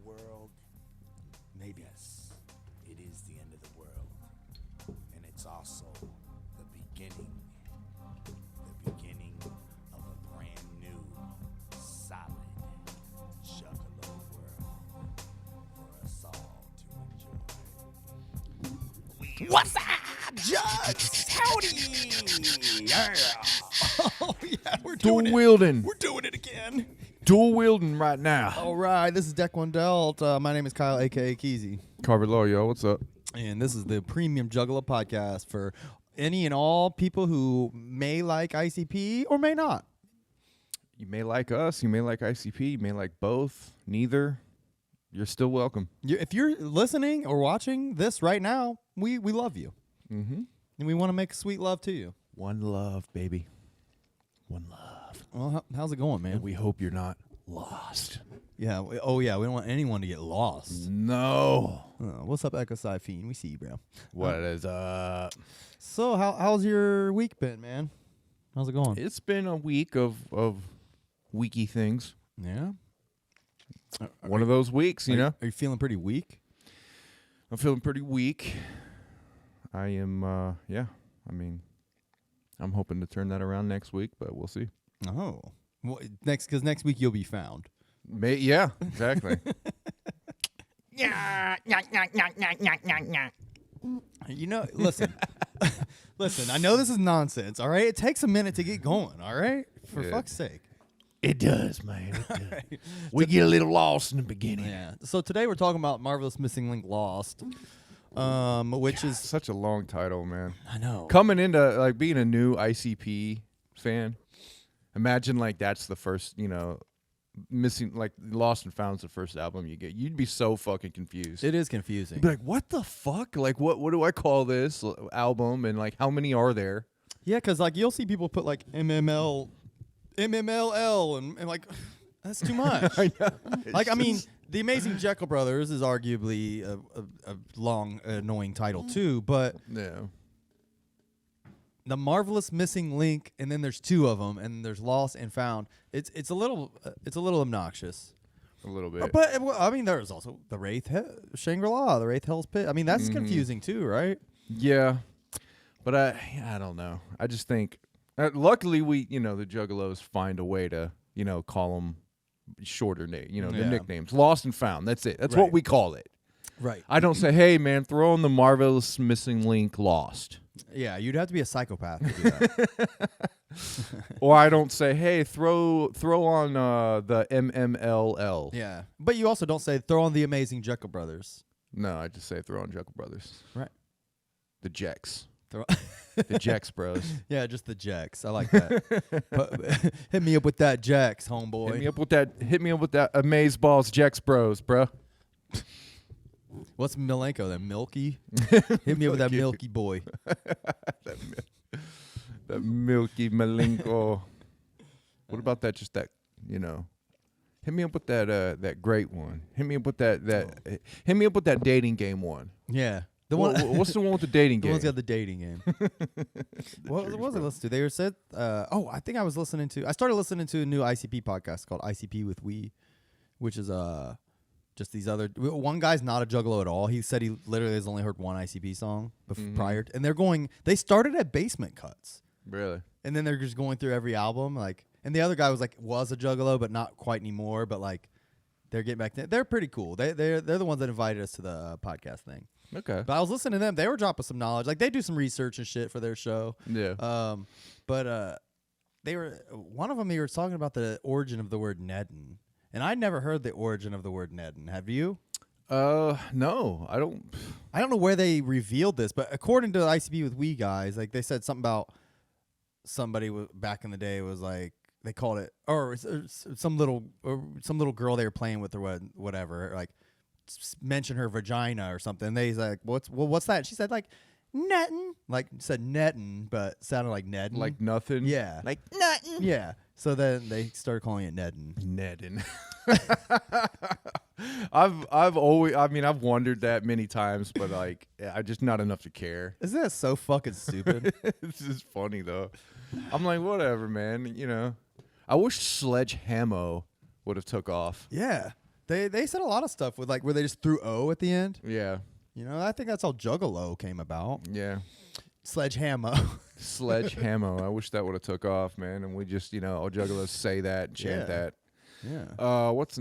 world? Maybe. Yes, it is the end of the world. And it's also the beginning of a brand new, solid, juggalo world for us all to enjoy. What's up, Judge? Howdy! Yeah! Oh, yeah, we're Dual doing it. wielding. We're doing it again. Dual wielding right now. All right, this is Deck One Delt. My name is Kyle, a.k.a. Keezy. Carver Law, yo, what's up? And this is the Premium Juggalo podcast for any and all people who may like ICP or may not. You may like us, you may like ICP, you may like both, neither. You're still welcome. If you're listening or watching this right now, we love you. Mm-hmm. And we want to make sweet love to you. One love, baby. One love. Well, how's it going, man? And we hope you're not lost. Yeah. We don't want anyone to get lost. No. What's up, Echo Sci Fiend? We see you, bro. What is up? So, how's your week been, man? How's it going? It's been a week of weeky things. Yeah. One of those weeks, you know? Are you feeling pretty weak? I'm feeling pretty weak. I am, I'm hoping to turn that around next week, but we'll see. Oh. Well, because next week you'll be found. Yeah, exactly. You know, listen. Listen, I know this is nonsense, all right? It takes a minute to get going, all right? For Yeah. fuck's sake. It does, man. It does. We get a little lost in the beginning. Yeah. So today we're talking about Marvelous Missing Link Lost, which is... Such a long title, man. I know. Coming into like being a new ICP fan, imagine like that's the first, missing like Lost and Found's the first album you get. You'd be so fucking confused. It is confusing. You'd be like, what the fuck? Like, what do I call this album? And like, how many are there? Yeah, because like you'll see people put like MMLL, and like, that's too much. I know. Like, I mean, The Amazing Jekyll Brothers is arguably a long, annoying title too, but Yeah. The Marvelous Missing Link, and then there's two of them, and there's Lost and Found. It's a little obnoxious. A little bit. But I mean, there's also the Wraith Shangri-La, the Wraith Hell's Pit. I mean, that's confusing too, right? Yeah. But I don't know. I just think, luckily we, the Juggalos find a way to, call them shorter the Yeah. nicknames. Lost and Found. That's it. That's Right. what we call it. Right. I don't say, hey, man, throw on the Marvelous Missing Link Lost. Yeah, you'd have to be a psychopath to do that. Or I don't say, hey, throw on the MMLL. Yeah, but you also don't say throw on the Amazing Jekyll Brothers. No, I just say throw on Jekyll Brothers. Right. The Jecks. Throw. The Jecks Bros. Yeah, just the Jacks. I like that. Hit me up with that Jacks, homeboy. Hit me up with that Amaze Balls Jecks Bros, bro. What's Milenko then? Milky? Hit me up with that Milky boy. That Milky Malenko. What about that? Just that, Hit me up with that great one. Hit me up with that. Hit me up with that dating game one. Yeah. The one. What's the one with the dating The game? one's got the dating game. What was I listening to? They said, I think I started listening to a new ICP podcast called ICP with We, which is just these other. One guy's not a juggalo at all. He said he literally has only heard one ICP song prior, and they started at Basement Cuts, Really? and then they're just going through every album, like. And the other guy was a juggalo, but not quite anymore. But like, they're getting back. They're pretty cool. They're the ones that invited us to the podcast thing. Okay. But I was listening to them. They were dropping some knowledge. Like they do some research and shit for their show. Yeah. But they were one of them. They were talking about the origin of the word Nedden, and I'd never heard the origin of the word Nedden. Have you? No, I don't. I don't know where they revealed this, but according to the ICP with We guys, like they said something about somebody back in the day was like they called it or some little girl they were playing with or whatever like mention her vagina or something. And they's like, what's that? She said like Nettin, like said Nettin, but sounded like Nedden. Like nothing. Yeah. Like nothing. Yeah. So then they started calling it Nedden. Nedden. I've wondered that many times, but like I just not enough to care. Isn't that so fucking stupid? It's just funny though. I'm like, whatever, man. I wish Sledgehammer would have took off. Yeah. They said a lot of stuff with like where they just threw O at the end. Yeah. You know, I think that's how Juggalo came about. Yeah. Sledgehammer. Sledgehammer. I wish that would have took off, man. And we just, all juggalos say that, and chant Yeah. that. Yeah. What's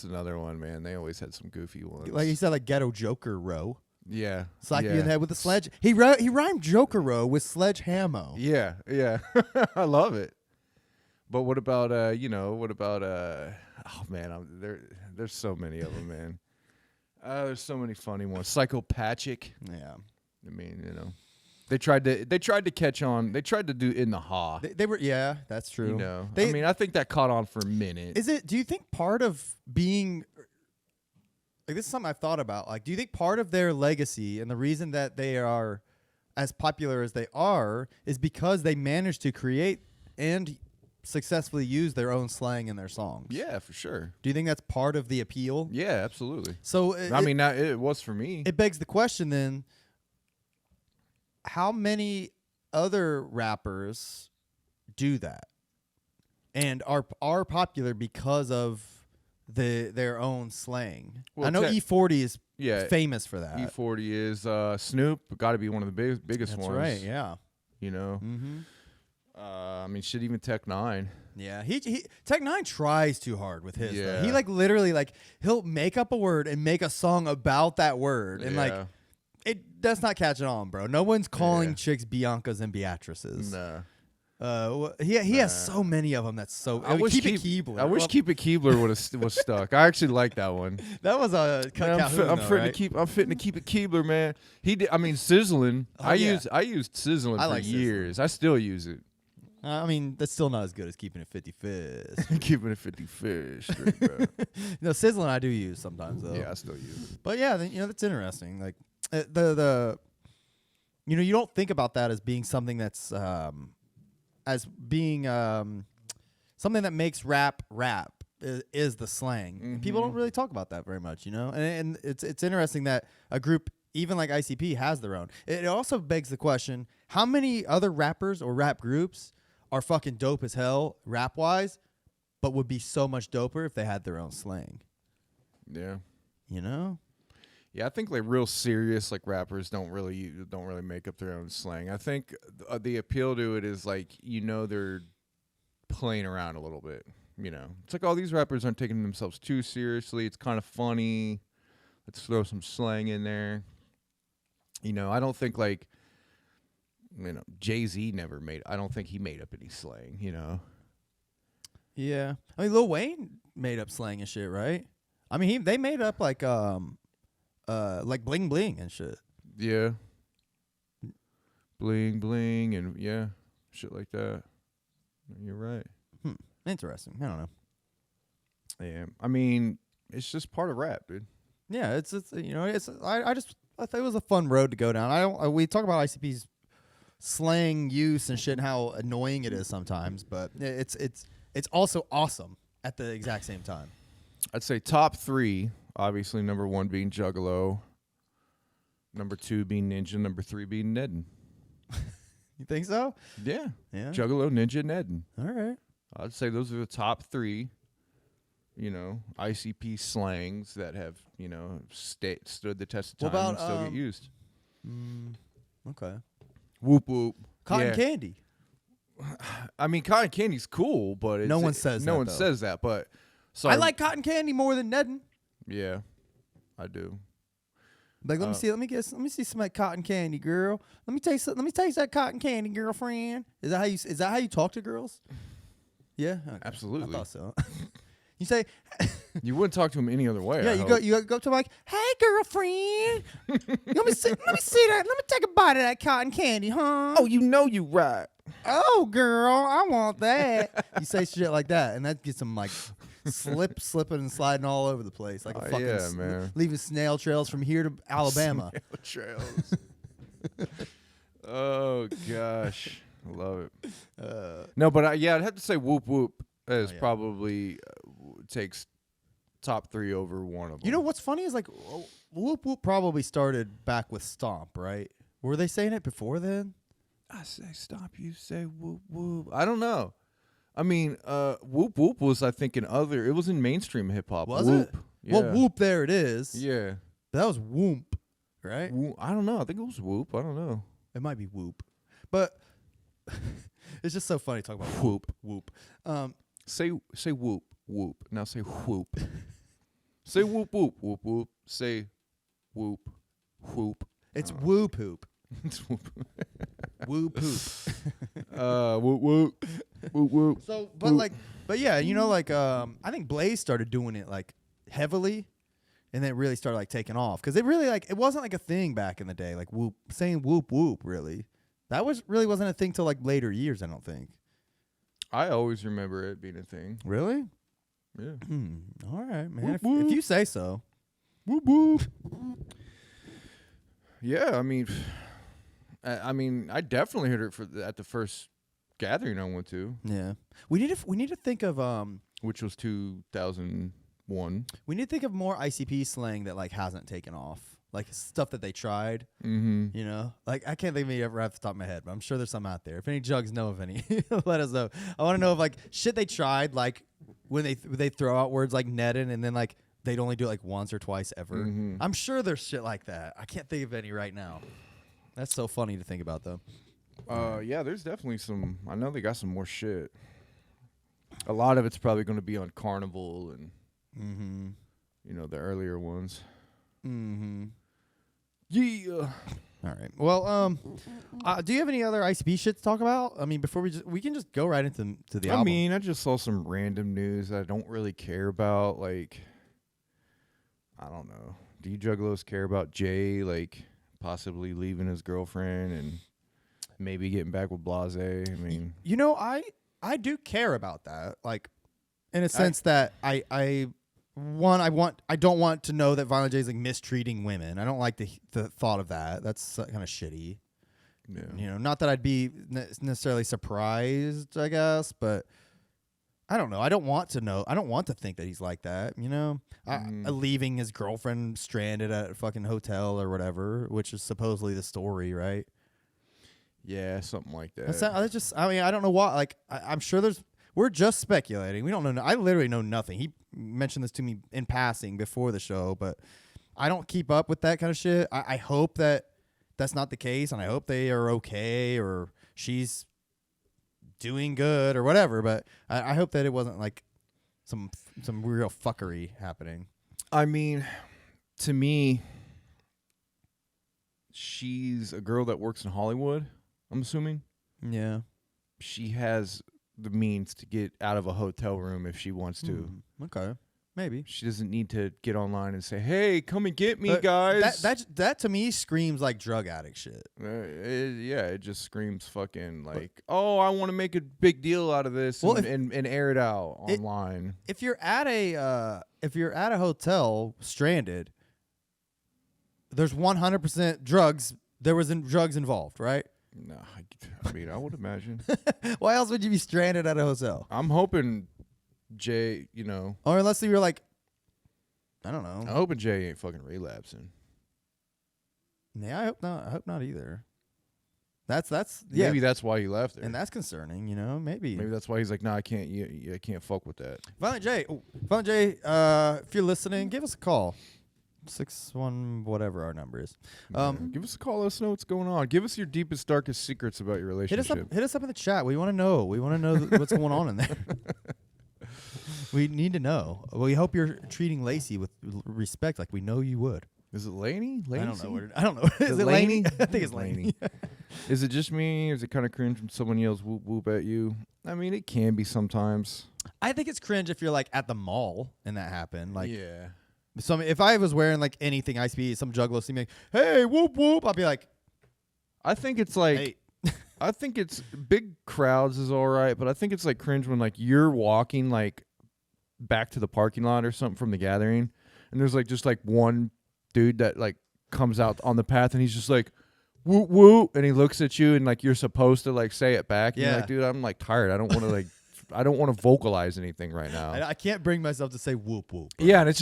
another one, man? They always had some goofy ones. Like he said, like Ghetto Joker Row. Yeah. Slap yeah. you in the head with a sledge. He rhymed Joker Row with Sledgehammer. Yeah, yeah. I love it. But what about oh man, there's so many of them, man. There's so many funny ones. Psychopathic. Yeah. I mean, they tried to catch on. They tried to do In the Ha. They were, yeah, that's true. I think that caught on for a minute. Do you think part of being, like, this is something I've thought about, like, do you think part of their legacy and the reason that they are as popular as they are is because they managed to create and successfully use their own slang in their songs? Yeah, for sure. Do you think that's part of the appeal? Yeah, absolutely. So it was for me. It begs the question then, how many other rappers do that and are popular because of their own slang? Well, I know E40 is famous for that. E40 is Snoop, got to be one of the biggest That's ones. right, yeah. Mm-hmm. Even Tech Nine. Yeah, he Tech Nine tries too hard with his. Yeah. He like literally like he'll make up a word and make a song about that word, and like that's not catching on, bro. No one's calling chicks Biancas and Beatrices. No. He has so many of them. That's so. I wish Keep It Keebler. I wish Keep It Keebler was stuck. I actually like that one. That was a Calhoun, I'm fitting right? to keep. I'm fitting to Keep It Keebler, man. He did. I mean, Sizzling. Oh, I yeah. used Sizzling I for like Sizzling. years. I still use it. I mean, that's still not as good as keeping it 50 fist. Keeping it 50 fish, straight, bro. Sizzling I do use sometimes though. Yeah, I still use it. But yeah, that's interesting. Like you don't think about that as being something that's as being something that makes rap is the slang. Mm-hmm. People don't really talk about that very much, and it's interesting that a group even like ICP has their own. It also begs the question: how many other rappers or rap groups are fucking dope as hell rap wise, but would be so much doper if they had their own slang? Yeah. Yeah, I think like real serious like rappers don't really make up their own slang. I think the appeal to it is like they're playing around a little bit. It's like all these rappers aren't taking themselves too seriously. It's kind of funny. Let's throw some slang in there. I don't think like Jay-Z I don't think he made up any slang. Yeah. I mean, Lil Wayne made up slang and shit, right? I mean, they made up like bling bling and shit. Yeah. Bling bling and shit like that. You're right. Interesting. I don't know. Yeah. I mean, it's just part of rap, dude. Yeah, I thought it was a fun road to go down. We talk about ICP's slang use and shit and how annoying it is sometimes, but it's also awesome at the exact same time. I'd say top 3, obviously number 1 being Juggalo, number 2 being Ninja, number 3 being Nedden. You think so? Yeah. Yeah. Juggalo, Ninja, Nedden. All right. I'd say those are the top 3, ICP slangs that have, stood the test of time and still get used. Okay. Whoop whoop. Cotton candy. I mean, cotton candy's cool, but No one says no that, one though. says that. But I like cotton candy more than Nedden. Yeah, I do. Like, let me see some of that cotton candy, girl. Let me taste that cotton candy, girlfriend. Is that how you talk to girls? Yeah, okay. Absolutely. I thought so. You say, You wouldn't talk to him any other way. yeah, you go up to him like, hey, girlfriend, let me see that. Let me take a bite of that cotton candy, huh? Oh, you right. Oh, girl, I want that. You say shit like that, and that gets them like slipping and sliding all over the place, like a fucking man. leaving snail trails from here to Alabama. Trails. Oh gosh, I love it. No, but I'd have to say Whoop Whoop is probably takes top 3 over one of them. You know what's funny is like Whoop Whoop probably started back with Stomp, right? Were they saying it before then? I say stop, you say whoop whoop. I don't know. I mean, whoop whoop was I think it was in mainstream hip hop. Was whoop. it? Yeah. Well, whoop, there it is. Yeah. That was whoop, right? I don't know. I think it was whoop. I don't know. It might be whoop, but it's just so funny to talk about whoop, whoop. Say whoop whoop. Now say whoop. Say whoop whoop whoop whoop. Say whoop whoop. It's woo poop. It's whoop. Woo poop. Whoop whoop whoop whoop. So, but yeah, you know, like, I think Blaze started doing it like heavily, and then it really started like taking off because it really like it wasn't like a thing back in the day, like whoop, saying whoop whoop. Really, that wasn't a thing till like later years. I don't think. I always remember it being a thing. Really? Yeah. All right, man. Whoop, If whoop. you say so. Whoop whoop. Yeah, I mean, I definitely heard it at the first gathering I went to, Yeah. We need to think of which was 2001. we need to think of more ICP slang that like hasn't taken off, like stuff that they tried. Mm-hmm. You know, like I can't think of any ever off the top of my head, but I'm sure there's some out there. If any jugs know of any, let us know. I want to know of like shit they tried, like when they throw out words like netted and then like they'd only do it like once or twice ever. Mhm. I'm sure there's shit like that. I can't think of any right now. That's so funny to think about though. Yeah, there's definitely some. I know they got some more shit. A lot of it's probably going to be on Carnival and Mm-hmm. the earlier ones. Mm-hmm. Yeah. All right. Well, do you have any other ICP shit to talk about? I mean, before we can just go right into the album. I mean, I just saw some random news that I don't really care about. Like, I don't know. Do you juggalos care about Jay, like, possibly leaving his girlfriend and maybe getting back with Blase? I mean, you know, I do care about that. Like, in a sense that I don't want to know that Violent J is like mistreating women. I don't like the thought of that. That's kind of shitty. yeah. You know, not that I'd be necessarily surprised, I guess, but I don't know. I don't want to know. I don't want to think that he's like that, you know? Leaving his girlfriend stranded at a fucking hotel or whatever, which is supposedly the story, right? Yeah, something like that. I mean, I don't know why. Like, I'm sure we're just speculating. We don't know. I literally know nothing. He mentioned this to me in passing before the show, but I don't keep up with that kind of shit. I hope that that's not the case, and I hope they are okay or she's doing good or whatever. But I hope that it wasn't like some real fuckery happening. I mean, to me, she's a girl that works in Hollywood, I'm assuming. Yeah. She has the means to get out of a hotel room if she wants to. Okay. Maybe. She doesn't need to get online and say, "Hey, come and get me, But guys." That to me screams like drug addict shit. It just screams fucking like, "Oh, I want to make a big deal out of this and air it out online." If you're at a hotel stranded, there's 100% drugs. There was drugs involved, right? No, I mean, I would imagine. Why else would you be stranded at a hotel? I'm hoping Jay, Or unless you were like, I don't know. I'm hoping Jay ain't fucking relapsing. Yeah, I hope not. I hope not either. That's Maybe that's why he left her. and that's concerning. Maybe. Maybe that's why he's like, "No, I can't. I can't fuck with that." Violent J. If you're listening, give us a call. 61 whatever our number is. Give us a call. Let us know what's going on. Give us your deepest, darkest secrets about your Hit us relationship. up in the chat. We want to know. We want to know what's going on in there. We need to know. We hope you're treating Lacey with respect, like we know you would. Is it Laney? I don't know. I don't know. Is it Laney? Laney? I think it's Laney. Is it just me, or is it kind of cringe when someone yells "whoop whoop" at you? I mean, it can be sometimes. I think it's cringe if you're like at the mall and that happened. Like, yeah. so if I was wearing like anything ICP, some juggalo see me like, hey, whoop whoop, I'll be like, I think it's like. hey. I think it's big crowds is all right, but I think it's like cringe when like you're walking like back to the parking lot or something from the gathering, and there's like just like one dude that like comes out on the path and he's just like woo woo, and he looks at you and like you're supposed to like say it back. And you're Yeah. like, dude, I'm like tired. I don't want to like I don't want to vocalize anything right now. I can't bring myself to say whoop whoop. Bro. Yeah, and it's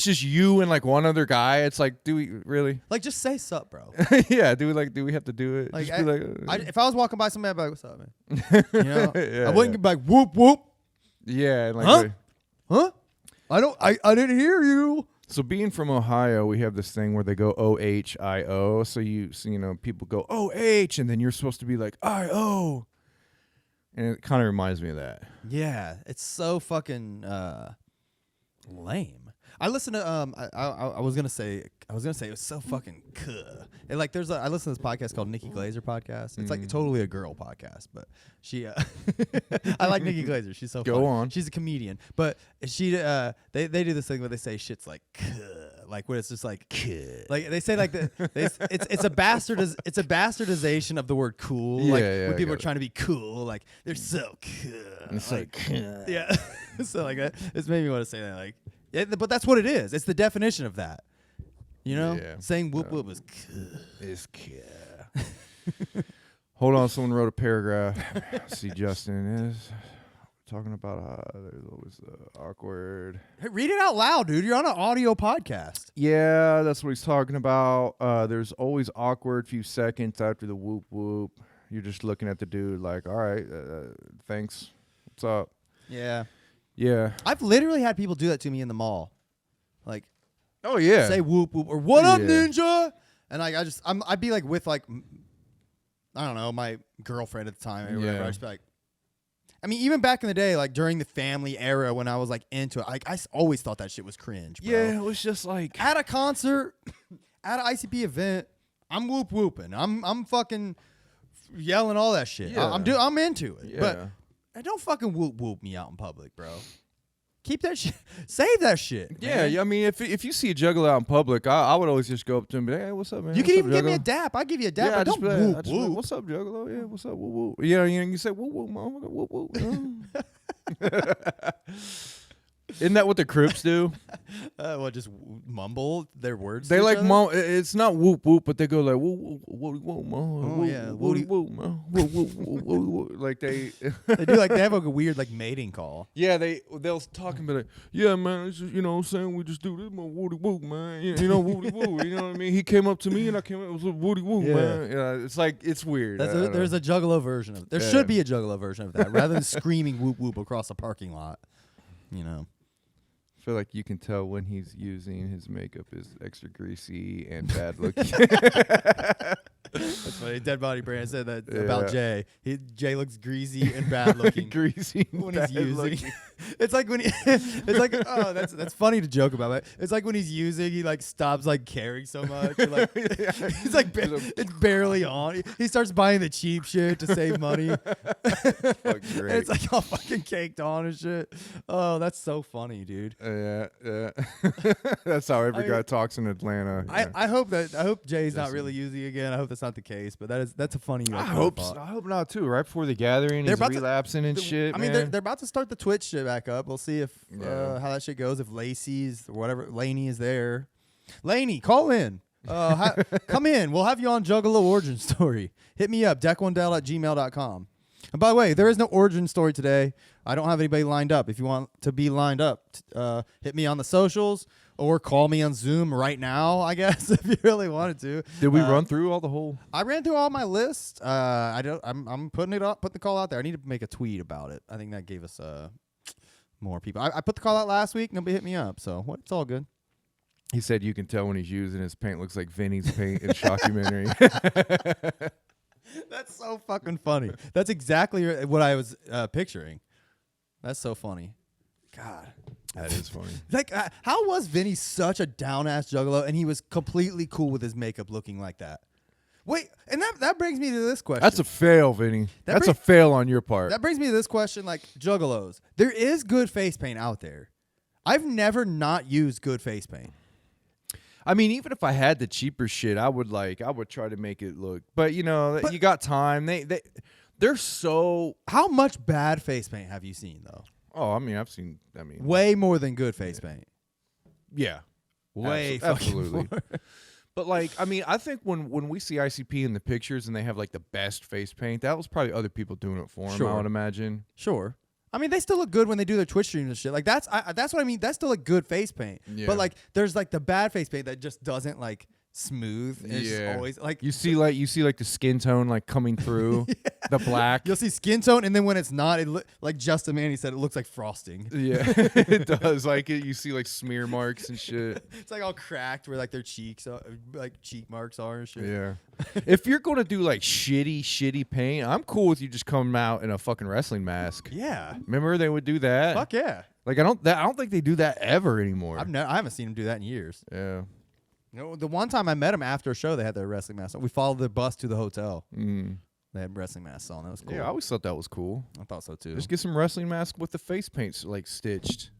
just you and like one other guy. It's like, do we really? Like, just say sup, bro. Yeah, do we have to do it? Like, Just be like, if I was walking by somebody, I'd be like, what's up, man? You know, Yeah, I wouldn't be like whoop whoop. yeah, and like Huh? Huh? I didn't hear you. So being from Ohio, we have this thing where they go OHIO. So you know, people go OH, and then you're supposed to be like IO. And it kind of reminds me of that. Yeah, it's so fucking lame. I listen to I was gonna say it was so fucking and like I listen to this podcast called Nikki Glazer podcast. It's like totally a girl podcast, but she I like Nikki Glazer. She's so Go funny. on. She's a comedian, but she they do this thing where they say shit's like like where it's just like like they say like it's a bastardization of the word cool. Yeah, Like yeah, when I people are got it. trying to be cool, like they're so cool. And it's like Yeah. So like that, it's made me want to say that. Like, yeah, but that's what it is. It's the definition of that. You know, Yeah. saying whoop whoop is cool. is Hold on, someone wrote a paragraph. See, Justin is talking about there's always awkward. Hey, read it out loud, dude. You're on an audio podcast. Yeah, that's what he's talking about. There's always awkward few seconds after the whoop whoop. You're just looking at the dude like, all right, thanks. What's up? Yeah. Yeah. I've literally had people do that to me in the mall. Like, Oh yeah. say whoop whoop or what up, Yeah. ninja? And I'd be like with like, I don't know, my girlfriend at the time or whatever. Yeah. I'd just be like, I mean, even back in the day, like during the family era when I was like into it, like I always thought that shit was cringe, bro. Yeah, it was just like At a concert, at an ICP event, I'm whoop whooping. I'm fucking yelling all that shit. Yeah. I'm into it. Yeah. But don't fucking whoop whoop me out in public, bro. Keep that shit. Save that shit. Yeah, man. yeah, I mean, if you see a juggalo out in public, I would always just go up to him and be like, hey, what's up, man? You What's can up, even give me a Juggalo?" dap. I give you a dap, Yeah, but just don't be like- I whoop just be like, whoop. what's up, Juggalo? Yeah, what's up? Woo woo. You say woo woo, motherfucker, woo woo. You know? Isn't that what the Crips do? What, just mumble their words? They to each like other? it's not whoop whoop, but they go like woo woo woo woo mo. Oh, yeah, woody woody- woo mo. Woo woo woo woo woo. Like they They do like they have like a weird like mating call. Yeah, they'll talk and be like, yeah, man, it's just, you know what I'm saying? We just do this, man, woody woo, man. You know, woody woo, you know what I mean? He came up to me and I came up, it was a woody woo, Yeah. man. Yeah, it's like, it's weird. There's a juggalo version of it. There Yeah. should be a juggalo version of that rather than screaming whoop whoop across a parking lot. You know. I feel like you can tell when he's using his makeup is extra greasy and bad looking. That's funny. Dead Body Brand said that Yeah. about Jay. Jay looks greasy and bad looking greasy and when he's bad using. looking. It's like when it's like oh that's funny to joke about. But it's like when he's using, he like stops like caring so much. Or, like he's like it's barely on. He starts buying the cheap shit to save money. Fuck, And great. it's like all fucking caked on and shit. Oh, that's so funny, dude. Yeah. That's how every I guy mean, talks in Atlanta. Yeah. I hope Jay's not Listen. really using again. I hope that's not the case, but that's a funny. I like, hope thought. so. I hope not too. Right before the gathering, They're he's about to- relapsing and shit. I mean, man. they're about to start the Twitch shit back up. We'll see if Yeah. how that shit goes. If Lacey's or whatever Laney is there, Laney, call in. Come in. We'll have you on Juggalo Origin Story. Hit me up, deck1del@gmail.com. And by the way, there is no origin story today. I don't have anybody lined up. If you want to be lined up, hit me on the socials or call me on Zoom right now, I guess, if you really wanted to. Did we run through all the whole? I ran through all my lists. I'm putting it up, putting the call out there. I need to make a tweet about it. I think that gave us more people. I put the call out last week. Nobody hit me up, so it's all good. He said you can tell when he's using his paint. Looks like Vinny's paint in Shockumentary. That's so fucking funny. That's exactly what I was picturing. That's so funny. God. That is funny. Like, how was Vinny such a down-ass juggalo and he was completely cool with his makeup looking like that? Wait, and that brings me to this question. That's a fail, Vinny. That's a fail on your part. That brings me to this question, like, juggalos. There is good face paint out there. I've never not used good face paint. I mean, even if I had the cheaper shit, I would try to make it look. But you know, you got time. They're so. How much bad face paint have you seen, though? Oh, I mean, I've seen. I mean, Way more than good face paint. yeah, Way absolutely. fucking more. But like, I mean, I think when we see ICP in the pictures and they have like the best face paint, that was probably other people doing it for them. Sure. I would imagine. Sure. I mean, they still look good when they do their Twitch streams and shit. Like that's what I mean. That's still a good face paint. Yeah. But like, there's like the bad face paint that just doesn't like smooth. And it's just always like You see like the skin tone like coming through the black. you'll see skin tone, and then when it's not, like Justin Manny said, it looks like frosting. Yeah, it does. Like you see like smear marks and shit. It's like all cracked where like their cheeks, like cheek marks are and shit. Yeah. If you're gonna do like shitty paint, I'm cool with you just coming out in a fucking wrestling mask. Yeah. Remember they would do that? Fuck yeah. Like I don't think they do that ever anymore. I haven't seen him do that in years. Yeah. You know, the one time I met him after a show, they had their wrestling masks on. We followed the bus to the hotel. Mm. They had wrestling masks on. That was cool. Yeah, I always thought that was cool. I thought so too. Just get some wrestling mask with the face paints like stitched,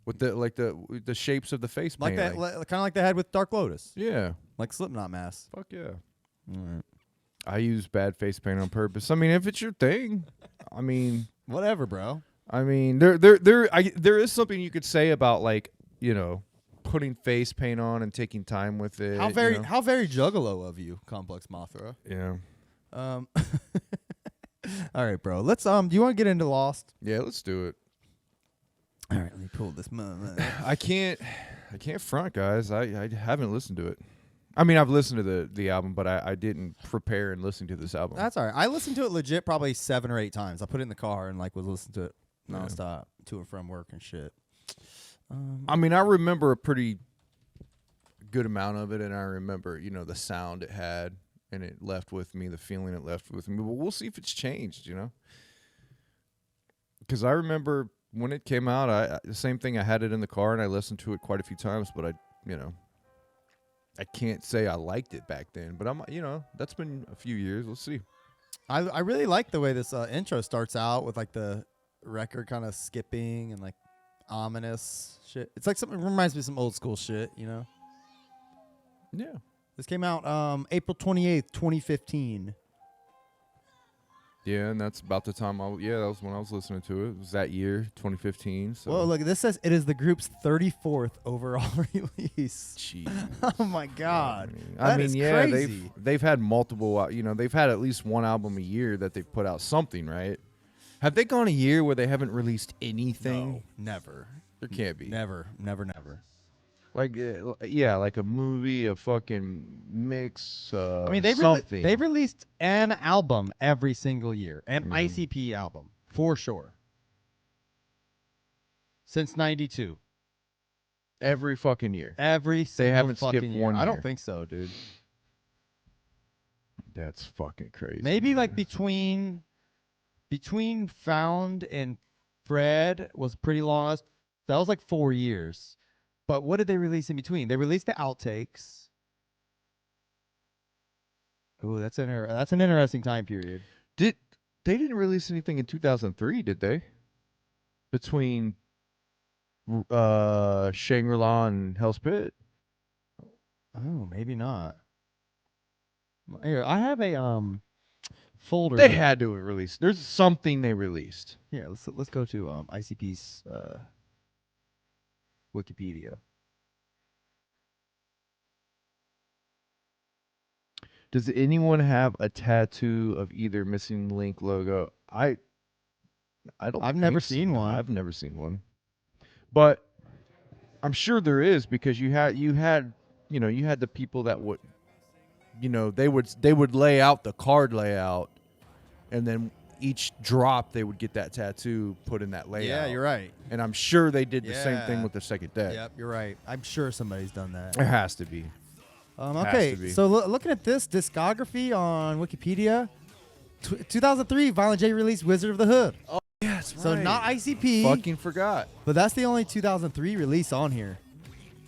with the shapes of the face like paint. that, kind of like they had with Dark Lotus, Yeah. like Slipknot masks. Fuck yeah. All right. I use bad face paint on purpose. I mean, if it's your thing, I mean, Whatever, bro. there is something you could say about like, you know, putting face paint on and taking time with it. How you know? very juggalo of you, Complex Mothra. Yeah. All right, bro. Let's do you want to get into Lost? Yeah, let's do it. All right, let me pull this. I can't front, guys. I haven't listened to it. I mean, I've listened to the album, but I didn't prepare and listen to this album. That's all right. I listened to it legit probably 7 or 8 times. I put it in the car and like was listening to it nonstop to and from work and shit. I mean, I remember a pretty good amount of it, and I remember, you know, the sound it had, and it left with me, the feeling it left with me. But we'll see if it's changed, you know? Because I remember when it came out, the same thing, I had it in the car, and I listened to it quite a few times, but I can't say I liked it back then. But that's been a few years. Let's see. I really like the way this intro starts out with like the record kind of skipping and like ominous shit. It's like something reminds me of some old school shit, you know? Yeah. This came out April 28th, 2015. Yeah, and that's about the time that was when I was listening to it. It was that year, 2015. So. Well, look, this says it is the group's 34th overall release. Jeez. Oh my god. I mean, yeah, crazy. they've had multiple, they've had at least one album a year that they've put out something, right? Have they gone a year where they haven't released anything? No, never. There can't be. Never. Like, like a movie, a fucking mix, I mean, something. they've released an album every single year, an ICP album for sure, since '92. Every fucking year. Every single haven't fucking skipped year. one I don't year. think so, dude. That's fucking crazy. Maybe like between Found and Fred was pretty long. That was like 4 years. But what did they release in between? They released the outtakes. Ooh, that's an interesting time period. They didn't release anything in 2003, did they? Between Shangri-La and Hell's Pit? Oh, maybe not. Here, I have a folder. They had to have released. There's something they released. Here, let's go to ICP's Wikipedia. Does anyone have a tattoo of either Missing Link logo? I don't. I've never think so. seen one. I've never seen one, but I'm sure there is because you had the people that would, they would lay out the card layout, and then each drop they would get that tattoo put in that layout. Yeah, you're right. And I'm sure they did the same thing Yeah. with the second deck. Yep, you're right. I'm sure somebody's done that. It has to be. Okay, to be. so looking at this discography on Wikipedia, 2003, Violent J released Wizard of the Hood. Oh, yeah, that's So not ICP, Fucking forgot. but that's the only 2003 release on here.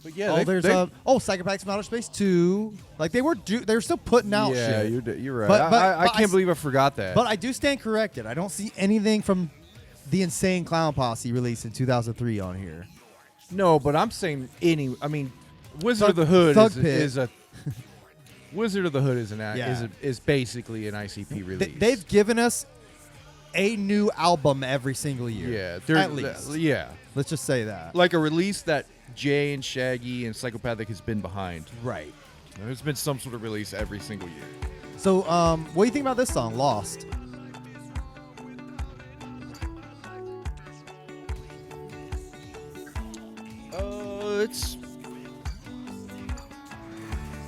But yeah, There's Psychopathics from Outer Space 2. Like they were still putting out yeah, shit. you're right. But- I but can't believe I forgot that. But I do stand corrected. I don't see anything from the Insane Clown Posse released in 2003 on here. no, but I'm saying Wizard Thug- of the Hood Thug Pit. is a Wizard of the Hood Yeah. is basically an ICP release. They've given us a new album every single year. yeah, at least. yeah, Let's just say that. like a release that Jay and Shaggy and Psychopathic has been behind. Right. There's been some sort of release every single year. So, what do you think about this song, Lost?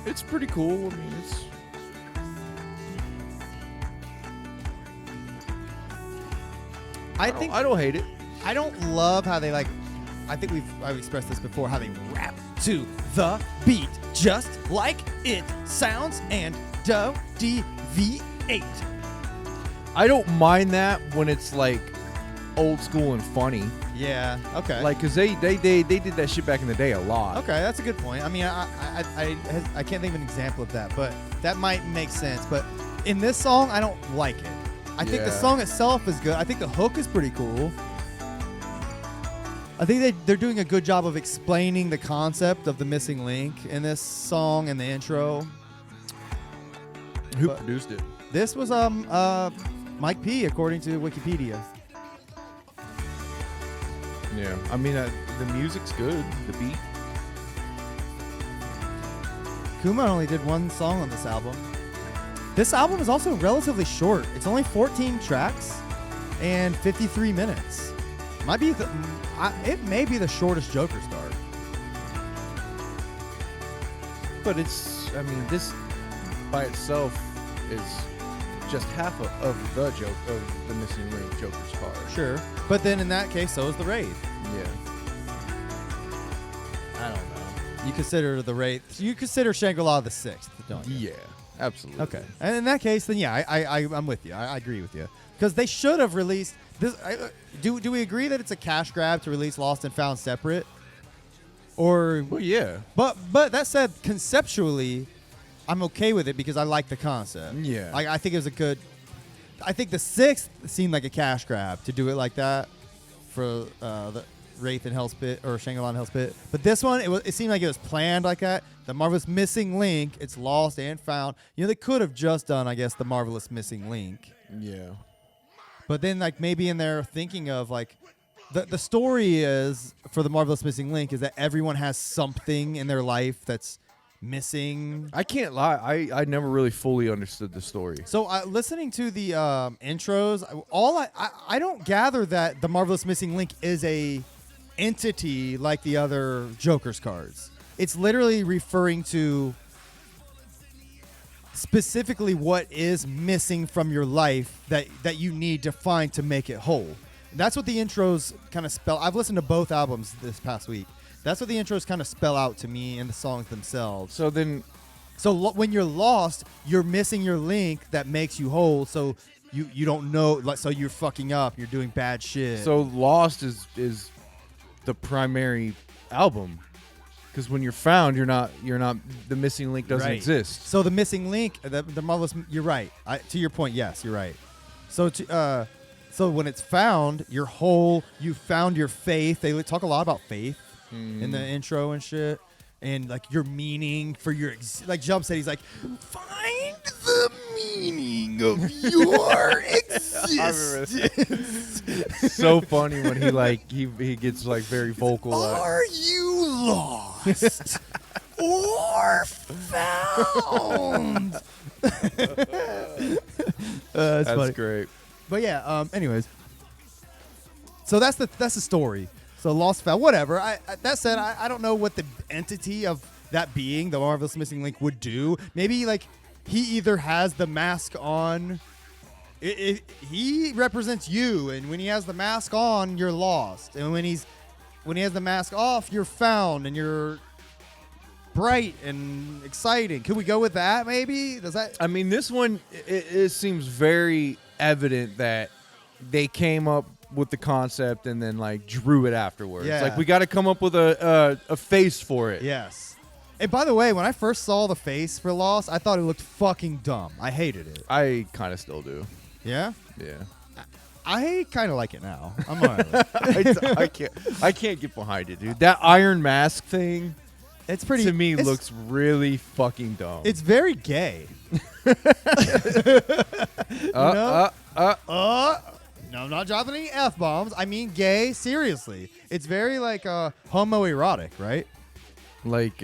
It's pretty cool. I mean, it's I don't hate it. I don't love how they like. I think I've expressed this before. How they rap to the beat, just like it sounds, and don't deviate. I don't mind that when it's like old school and funny. Yeah. Okay. Like, cause they did that shit back in the day a lot. Okay, that's a good point. I mean, I can't think of an example of that, but that might make sense. But in this song, I don't like it. I think the Yeah. song itself is good. I think the hook is pretty cool. I think they're doing a good job of explaining the concept of the missing link in this song and the intro. Who But- produced it? This was Mike P, according to Wikipedia. Yeah, I mean the music's good. The beat. Kuma only did one song on this album. This album is also relatively short. It's only 14 tracks and 53 minutes. Might be it may be the shortest Joker start. But it's, I mean, this by itself is just half of the joke of the missing link Joker's car. Sure, but then in that case, so is the Wraith. Yeah. I don't know. You consider the Wraith. You consider Shangri-La the sixth, don't you? Yeah. Absolutely. Okay, and in that case, then yeah, I'm with you. I agree with you because they should have released this. Do we agree that it's a cash grab to release Lost and Found separate? Or Well, yeah. but that said, conceptually, I'm okay with it because I like the concept. Yeah. I think it was a good. I think the sixth seemed like a cash grab to do it like that for the Wraith and Hell's Pit or Shangri-La and Hell's Pit. But this one, it seemed like it was planned like that. The Marvelous Missing Link, it's lost and found. You know, they could have just done, I guess, the Marvelous Missing Link. Yeah. But then, like, maybe in there thinking of, like, the story is, for the Marvelous Missing Link, is that everyone has something in their life that's missing. I can't lie. I never really fully understood the story. So, listening to the intros, I don't gather that the Marvelous Missing Link is a entity like the other Joker's cards. It's literally referring to specifically what is missing from your life that you need to find to make it whole. That's what the intros kind of spell. I've listened to both albums this past week. That's what the intros kind of spell out to me in the songs themselves. So then, So when you're lost, you're missing your link that makes you whole. So you don't know, like, so you're fucking up. You're doing bad shit. so Lost is the primary album, because when you're found, you're not the missing link doesn't Right. exist. So the missing link, the Marvelous. You're right. To your point, yes, you're right. So so when it's found, you're whole. You found your faith. They talk a lot about faith in the intro and shit, and like your meaning for your like Jump said. He's like, find the meaning of your existence. So funny when he gets like very vocal. Are you lost or found? That's funny. great. But yeah. Anyways, so that's the story. So Lost, Found, whatever. That said, I don't know what the entity of that being, the Marvelous Missing Link, would do. Maybe like he either has the mask on. He represents you, and when he has the mask on, you're lost, and when he has the mask off, you're found, and you're bright and exciting. Could we go with that? Maybe does that? I mean, this one it seems very evident that they came up with the concept and then like drew it afterwards. Yeah. Like we got to come up with a face for it. Yes. And by the way, when I first saw the face for Lost, I thought it looked fucking dumb. I hated it. I kind of still do. Yeah? Yeah. I kind of like it now. I'm all right with it. I can't get behind it, dude. That Iron Mask thing It's pretty. to me it's- looks really fucking dumb. It's very gay. No, I'm not dropping any F-bombs. I mean gay, seriously. It's very like homoerotic, right? like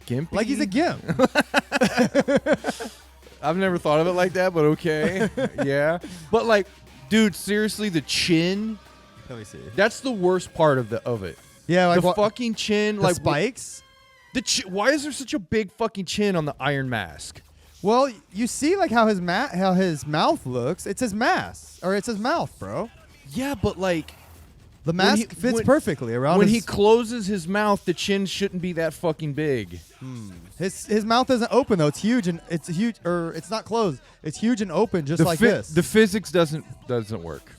gimpy. Like he's a gimp. I've never thought of it like that, but okay. Yeah. But like, dude, seriously, the chin, Let me see. that's the worst part of it. Yeah, like the what, fucking chin, the like spikes? Why is there such a big fucking chin on the Iron Mask? Well, you see like how his mouth looks. It's his mask or it's his mouth, bro. Yeah, but like The mask fits perfectly around when his, he closes his mouth, the chin shouldn't be that fucking big. his mouth isn't open though. It's huge and it's huge or it's not closed. It's huge and open just like this. The physics doesn't work.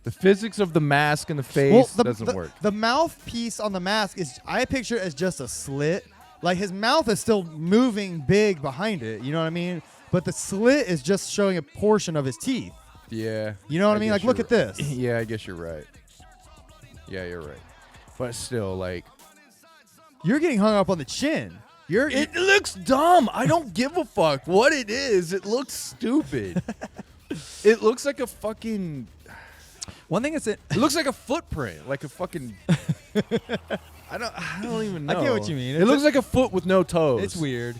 The physics of the mask and the face doesn't work. The mouthpiece on the mask is I picture it as just a slit. Like his mouth is still moving big behind it. You know what I mean? But the slit is just showing a portion of his teeth. Yeah. You know what I mean? guess Like look you're at this. Yeah, I guess you're right. Yeah, you're right. But still, like, You're getting hung up on the chin. it looks dumb. I don't give a fuck what it is. It looks stupid. It looks like a fucking. One thing is It looks like a footprint, like a fucking. I don't even know. I get what you mean. It looks like a foot with no toes. It's weird.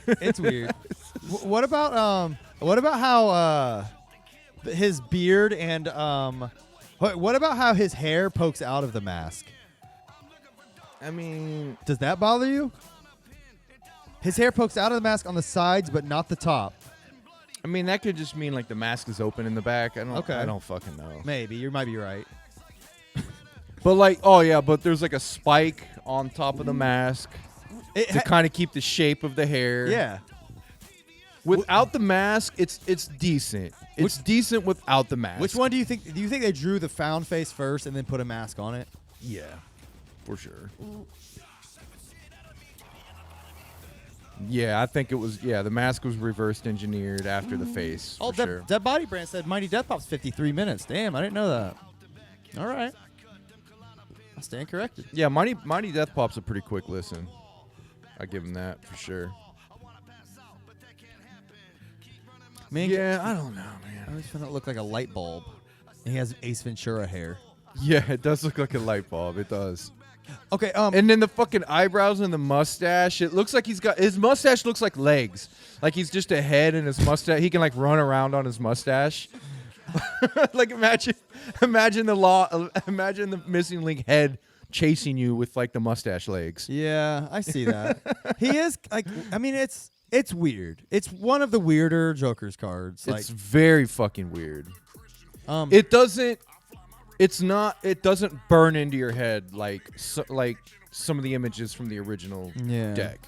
It's weird. What about how his beard and what about how his hair pokes out of the mask? I mean, Does that bother you? His hair pokes out of the mask on the sides, but not the top. that could just mean like the mask is open in the back. Okay. I don't fucking know. Maybe you might be right. But like, oh yeah, but there's like a spike on top of the mask to kind of keep the shape of the hair. Yeah. Without the mask, it's decent. It's decent without the mask. Which one do you think? Do you think they drew the found face first and then put a mask on it? Yeah, for sure. Yeah, I think it was. Yeah, the mask was reversed engineered after the face. Oh, for sure. Dead Body Brand said Mighty Death Pop's 53 minutes. Damn, I didn't know that. All right. I stand corrected. Yeah, Mighty Death Pop's a pretty quick listen. I give him that for sure. Man, Yeah, I don't know, man. I always find it look like a light bulb. And he has Ace Ventura hair. Yeah, it does look like a light bulb. It does. Okay, And then the fucking eyebrows and the mustache. It looks like his mustache looks like legs. Like he's just a head and his mustache. He can like run around on his mustache. Like imagine the missing link head chasing you with like the mustache legs. yeah, I see that. He is like, I mean, it's weird. It's one of the weirder Joker's cards. Like, It's very fucking weird. it, It doesn't burn into your head like some of the images from the original Yeah. deck.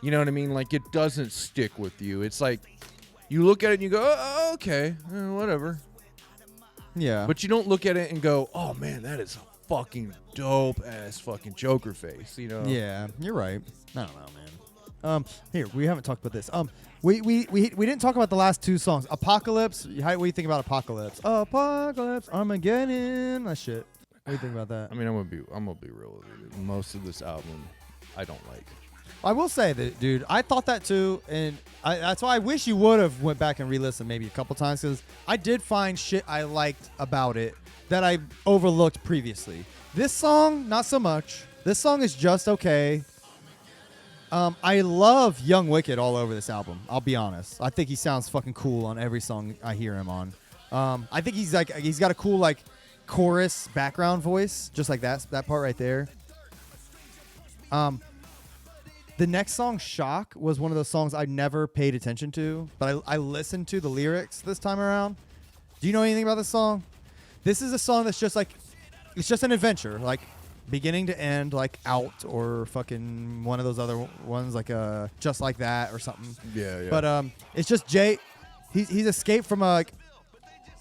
You know what I mean? Like it doesn't stick with you. It's like you look at it and you go, oh, okay, whatever. yeah. But you don't look at it and go, oh man, that is a fucking dope ass fucking Joker face. You know? Yeah, you're right. I don't know, man. Here we haven't talked about this. We didn't talk about the last two songs. Apocalypse. What do you think about Apocalypse? Apocalypse, Armageddon. That shit. What do you think about that? I mean, I'm gonna be real with you. Most of this album, I don't like. I will say that, dude. I thought that too, and that's why I wish you would have went back and re-listened maybe a couple times because I did find shit I liked about it that I overlooked previously. This song, not so much. This song is just okay. I love Young Wicked all over this album. I'll be honest. I think he sounds fucking cool on every song I hear him on. I think he's got a cool like chorus background voice, just like that part right there. The next song, Shock, was one of those songs I never paid attention to, but I listened to the lyrics this time around. Do you know anything about this song? This is a song that's just like, it's just an adventure, like beginning to end, like Out or fucking one of those other ones, like Just Like That or something. Yeah. But it's just Jay. He's escaped from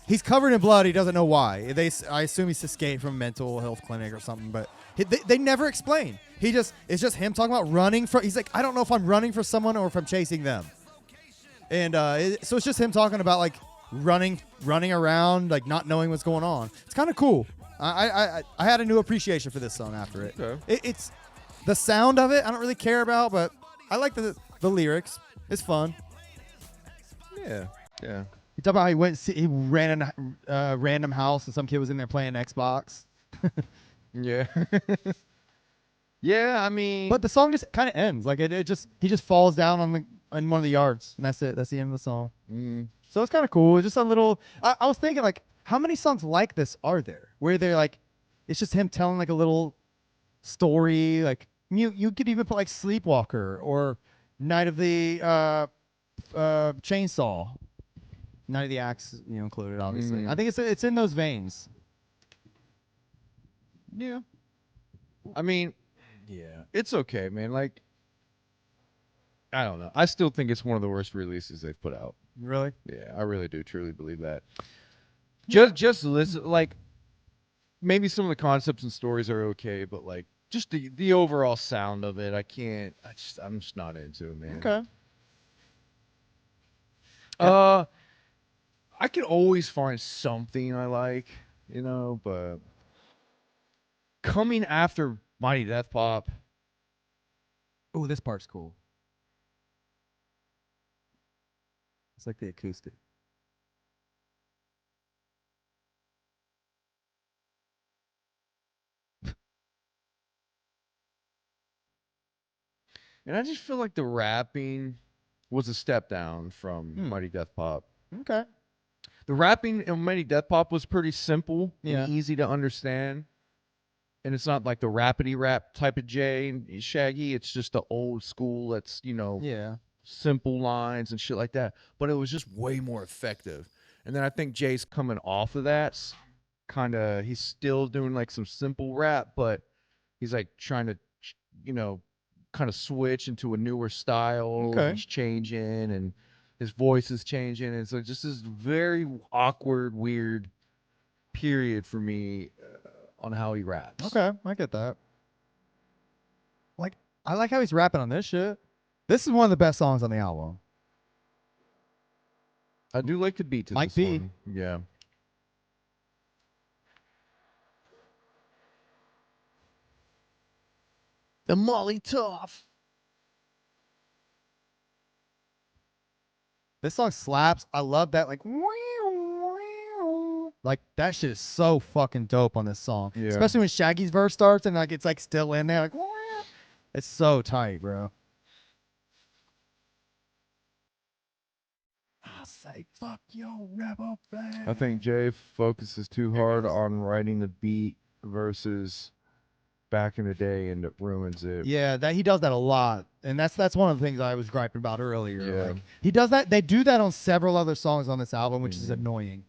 he's covered in blood. He doesn't know why. I assume he's escaped from a mental health clinic or something. But they never explain. It's just him talking about running from. He's like, I don't know if I'm running for someone or if I'm chasing them. And so it's just him talking about like running around, like not knowing what's going on. It's kind of cool. I had a new appreciation for this song after it. Okay. It's the sound of it. I don't really care about, but I like the lyrics. It's fun. Yeah. You talk about how he ran in a random house and some kid was in there playing Xbox. Yeah. Yeah, I mean, But the song just kind of ends. Like he just falls down in one of the yards and that's it. That's the end of the song. So it's kind of cool. It's just a little. I was thinking like, how many songs like this are there where they're like, it's just him telling like a little story, like You could even put like Sleepwalker or Night of the Chainsaw, Night of the Axe, included obviously. I think it's in those veins. Yeah. I mean, yeah, it's okay, man. Like, I don't know. I still think it's one of the worst releases they've put out. Really? Yeah, I really do truly believe that. Just listen, like, maybe some of the concepts and stories are okay, but like, just the overall sound of it, I'm just not into it, man. Okay. I can always find something I like, but coming after Mighty Death Pop, Oh, this part's cool. It's like the acoustic. and I just feel like the rapping was a step down from Hmm. Mighty Death Pop. Okay. The rapping in Mighty Death Pop was pretty simple Yeah. and easy to understand. And it's not like the rapidy rap type of Jay and Shaggy. It's just the old school that's, Yeah. simple lines and shit like that. But it was just way more effective. And then I think Jay's coming off of that. He's still doing like some simple rap, but he's like trying to, kind of switch into a newer style. Okay. He's changing and his voice is changing. And so just this very awkward, weird period for me on how he raps. Okay, I get that. Like, I like how he's rapping on this shit. This is one of the best songs on the album. I do like the beat to Mike this B. one. Yeah. The Molly Tough. This song slaps. I love that. Like that shit is so fucking dope on this song. Yeah. Especially when Shaggy's verse starts and like it's like still in there. Like, it's so tight, bro. I say fuck your rebel flag. I think Jay focuses too hard on writing the beat versus back in the day, and it ruins it. Yeah, that he does that a lot, and that's one of the things I was griping about earlier. Yeah. Like, he does that. They do that on several other songs on this album, which is annoying.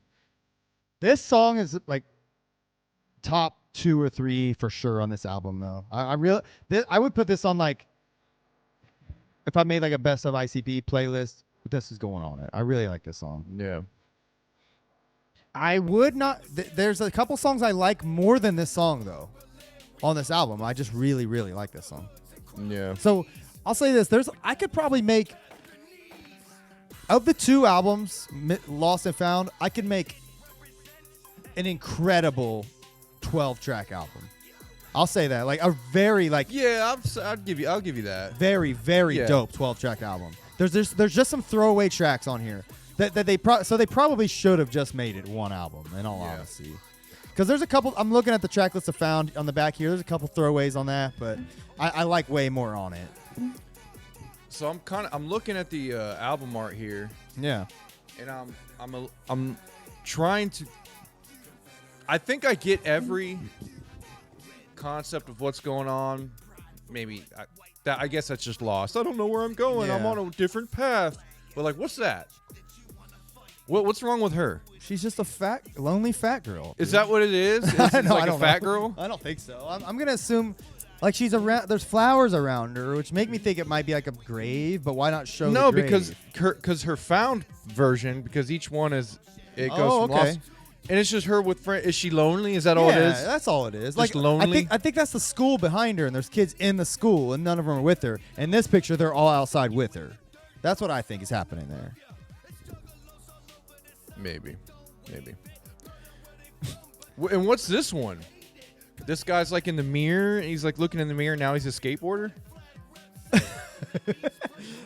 This song is like top 2 or 3 for sure on this album, though. I would put this on like if I made like a best of ICP playlist. This is going on it. I really like this song. Yeah. I would not. There's a couple songs I like more than this song though. On this album, I just really, really like this song. Yeah. So I'll say this: I could probably make of the 2 albums, Lost and Found. I could make an incredible 12-track album. I'll say that, like a very like Yeah, I'll give you that. very, very Yeah. dope 12-track album. There's just some throwaway tracks on here that they probably should have just made it one album. In all Yeah. honesty. Because there's a couple, I'm looking at the track list I found on the back here. There's a couple throwaways on that, but I like way more on it. So I'm looking at the album art here, Yeah. and I'm trying to. I think I get every concept of what's going on. Maybe I guess that's just lost. I don't know where I'm going. I'm Yeah. on a different path. But like, what's that? What's wrong with her? She's just a lonely fat girl. Is that what it is? Is I it know, like I a don't fat know. girl? I don't think so. I'm gonna assume, like she's around. There's flowers around her, which make me think it might be like a grave. But why not show? No, the grave? because her found version, because each one is it goes Oh, from okay. lost, and it's just her with friends. Is she lonely? Is that all it Yeah, is? that's all it is. Just Like lonely? I think that's the school behind her, and there's kids in the school, and none of them are with her. In this picture, they're all outside with her. That's what I think is happening there. Maybe. And what's this one? This guy's like in the mirror. And he's like looking in the mirror. Now he's a skateboarder.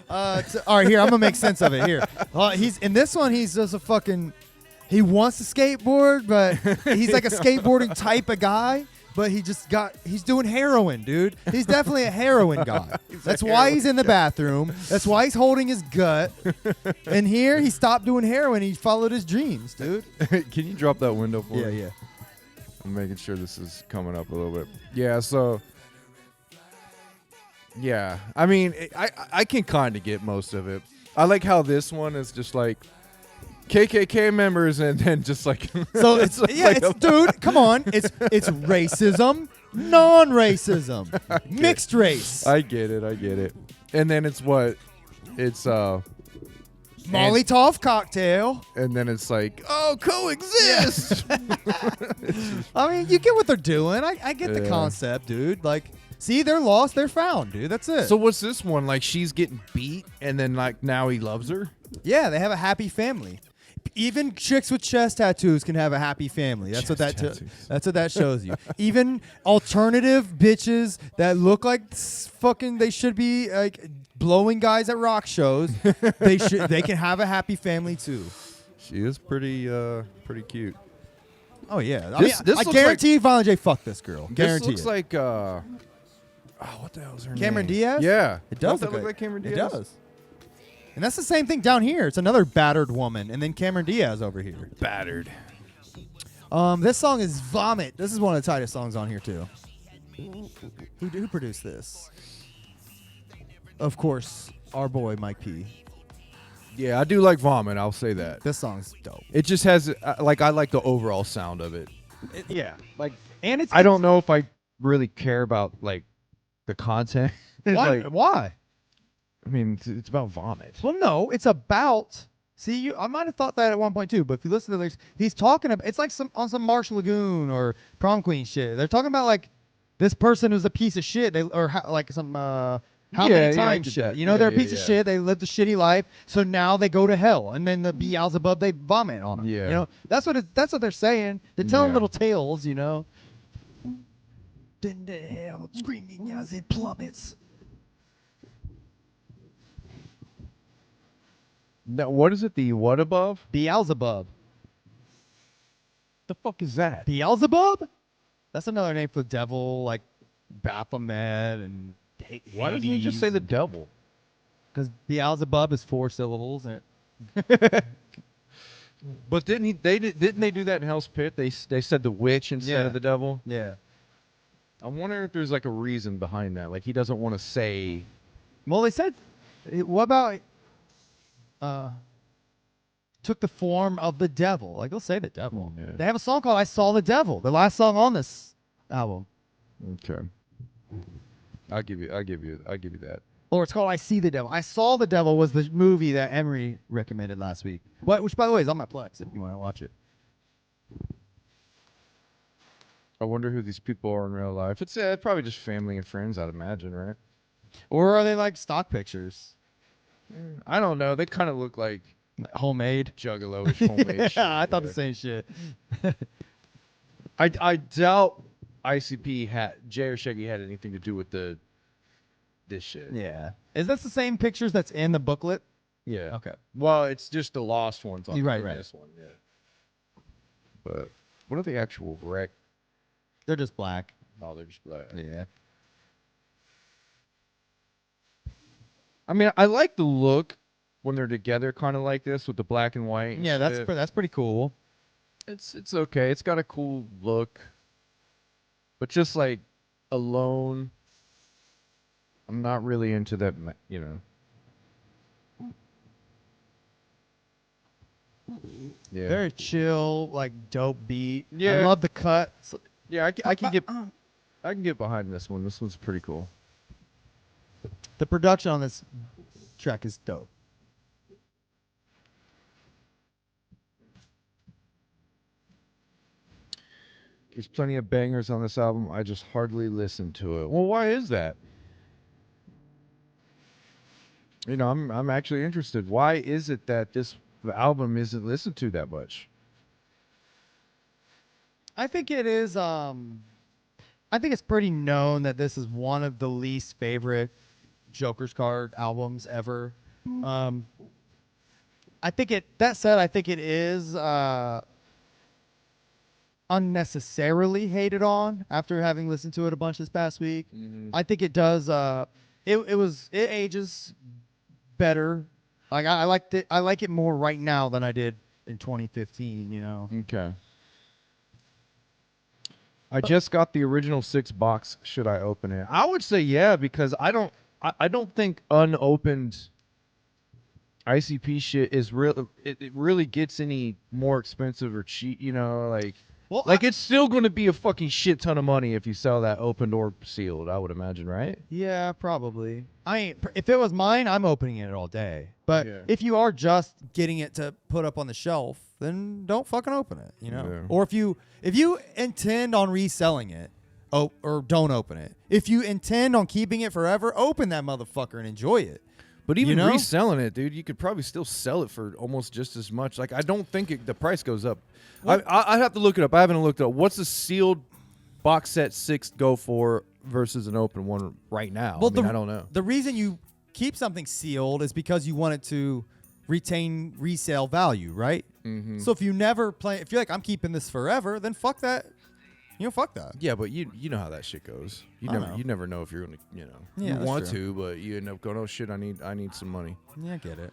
All right, here I'm gonna make sense of it. Here, he's in this one. He's just a fucking. He wants to skateboard, but he's like a skateboarding type of guy. But he's doing heroin, dude. He's definitely a heroin guy. That's why he's in the bathroom. That's why he's holding his gut. And here he stopped doing heroin. He followed his dreams, dude. Can you drop that window for me? Yeah. I'm making sure this is coming up a little bit. Yeah, so Yeah, I mean, I can kind of get most of it. I like how this one is just like KKK members, and then just like So it's dude, come on, it's racism, non-racism, mixed race. I get it. And then it's what? It's Molotov cocktail. and then it's like, oh, coexist. I mean, you get what they're doing. I get the Yeah. concept, dude. Like, see, they're lost, they're found, dude. That's it. So what's this one? Like she's getting beat, and then like now he loves her. yeah, they have a happy family. Even chicks with chest tattoos can have a happy family. That's what Chest that tattoos. that's what that shows you. Even alternative bitches that look like they should be like blowing guys at rock shows. They can have a happy family too. She is pretty cute. Oh yeah, This I looks guarantee Violent J fucked this girl. This Guarantee looks it. like what the hell's her Cameron name? Diaz? Yeah, It does Don't that look like Cameron Diaz. It does. And that's the same thing down here. It's another battered woman, and then Cameron Diaz over here. Battered. This song is Vomit. This is one of the tightest songs on here too. Who produced this? Of course, our boy Mike P. Yeah, I do like Vomit. I'll say that. This song's dope. It just has like I like the overall sound of it. Yeah, like And it's I don't know if I really care about like the content. It's Why? like, Why? I mean, it's about vomit. Well, no, it's about. See, I might have thought that at one point too, but if you listen to the lyrics, he's talking about. It's like on some Marsh Lagoon or Prom Queen shit. They're talking about like this person who's a piece of shit. Like some how Yeah, many yeah, I times get shit. that. You know, Yeah, they're a yeah, piece of yeah. shit. They lived a shitty life, so now they go to hell, and then the Beelzebub they vomit on them. Yeah. You know, that's what they're saying. They're telling Yeah. little tales. You know. Then the hell screaming as it plummets. No, what is it? The what above? Beelzebub. The fuck is that? Beelzebub? That's another name for the devil, like Baphomet and. Why doesn't he just say the devil? Because Beelzebub is 4 syllables. And But didn't they do that in Hell's Pit? They said the witch instead Yeah. of the devil. yeah. I wonder if there's like a reason behind that. Like he doesn't want to say. Well, they said, what about took the form of the devil? Like they'll say the devil. Yeah. They have a song called "I Saw the Devil," the last song on this album, Okay. I'll give you that. or it's called "I See the Devil." "I Saw the Devil" was the movie that Emery recommended last week. Which, by the way, is on my Plex if you want to watch it. I wonder who these people are in real life. It's probably just family and friends, I'd imagine, right? Or are they like stock pictures, I don't know. They kind of look like homemade? juggalo-ish homemade shit. I thought Yeah. the same shit. I doubt ICP had Jay or Shaggy had anything to do with this shit. Yeah. Is that the same pictures that's in the booklet? Yeah. Okay. Well, it's just the lost ones on You're right, right. this one. Yeah. But what are the actual wreck? They're just black. Oh, they're just black. Yeah. I mean, I like the look when they're together, kind of like this with the black and white. and Yeah, that's shit. that's pretty cool. It's okay. It's got a cool look, but just like alone, I'm not really into that. You know. Yeah. Very chill, like dope beat. I Yeah. love the cut. Yeah, I can get behind this one. This one's pretty cool. The production on this track is dope. There's plenty of bangers on this album. I just hardly listen to it. Well, why is that? You know, I'm actually interested. Why is it that this album isn't listened to that much? I think it is. I think it's pretty known that this is one of the least favorite Joker's Card albums ever. I think it. That said, I think it is unnecessarily hated on after having listened to it a bunch this past week. I think it does. It ages better. Like I liked it. I like it more right now than I did in 2015. You know. Okay. I just got the original 6 box. Should I open it? I would say yeah, because I don't I don't think unopened ICP shit is real. It really gets any more expensive or cheap. You know, like it's still going to be a fucking shit ton of money if you sell that opened or sealed. I would imagine, right? Yeah, probably. I mean, if it was mine, I'm opening it all day. But Yeah. if you are just getting it to put up on the shelf, then don't fucking open it, you know? Yeah. Or if you intend on reselling it, or don't open it. If you intend on keeping it forever, open that motherfucker and enjoy it. But even You know? reselling it, dude, you could probably still sell it for almost just as much. Like, I don't think the price goes up. I'd have to look it up. I haven't looked it up. What's a sealed box set 6 go for versus an open one right now? Well, I don't know. The reason you keep something sealed is because you want it to retain resale value, right? Mm-hmm. So if you never play, if you're like, I'm keeping this forever, then fuck that. You know, fuck that. Yeah, but you know how that shit goes. You I never know. you never know if you're gonna Yeah, you that's want true. to, but you end up going, oh shit, I need some money. Yeah, I get it.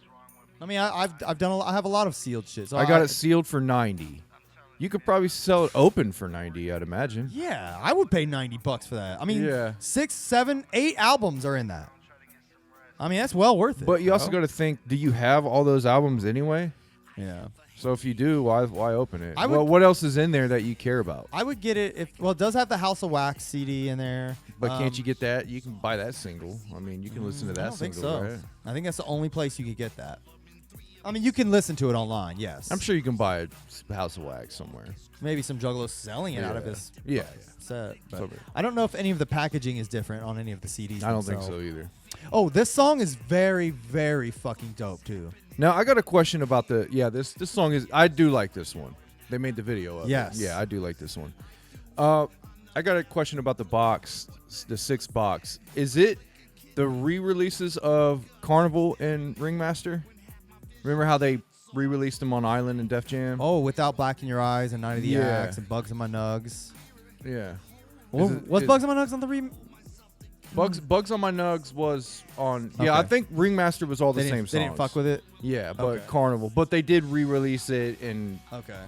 I mean, I've done I have a lot of sealed shit. So I got it sealed for 90. You could probably sell it open for 90, I'd imagine. Yeah, I would pay $90 for that. I mean, Yeah. 6, 7, 8 albums are in that. I mean, that's well worth it. But you also bro. got to think, do you have all those albums anyway? Yeah. So if you do, why open it? I would- Well, what else is in there that you care about? I would get it if it does have the House of Wax CD in there. But can't you get that? You can buy that single. I mean, you can listen to I that don't think single, so. right? I think that's the only place you could get that. I mean, you can listen to it online, yes. I'm sure you can buy a House of Wax somewhere. Maybe some Juggalo selling it out of Yeah. his Yeah, set. But Somewhere. I don't know if any of the packaging is different on any of the CDs. I don't think themselves. so either. Oh, this song is very, very fucking dope too. Now I got a question about this song is I do like this one. They made the video of Yes. it. Yeah, I do like this one. I got a question about the box, the 6 box. Is it the re-releases of Carnival and Ringmaster? Remember how they re-released them on Island and Def Jam? Oh, Without Black in Your Eyes and Night of the Yeah. Axe and Bugs in My Nugs. Yeah. Was Bugs in My Nugs on the Bugs on My Nugs was on. Okay. Yeah, I think Ringmaster was all the They same didn't, songs. they didn't fuck with it. Yeah, but Okay. Carnival. But they did re-release it, and Okay.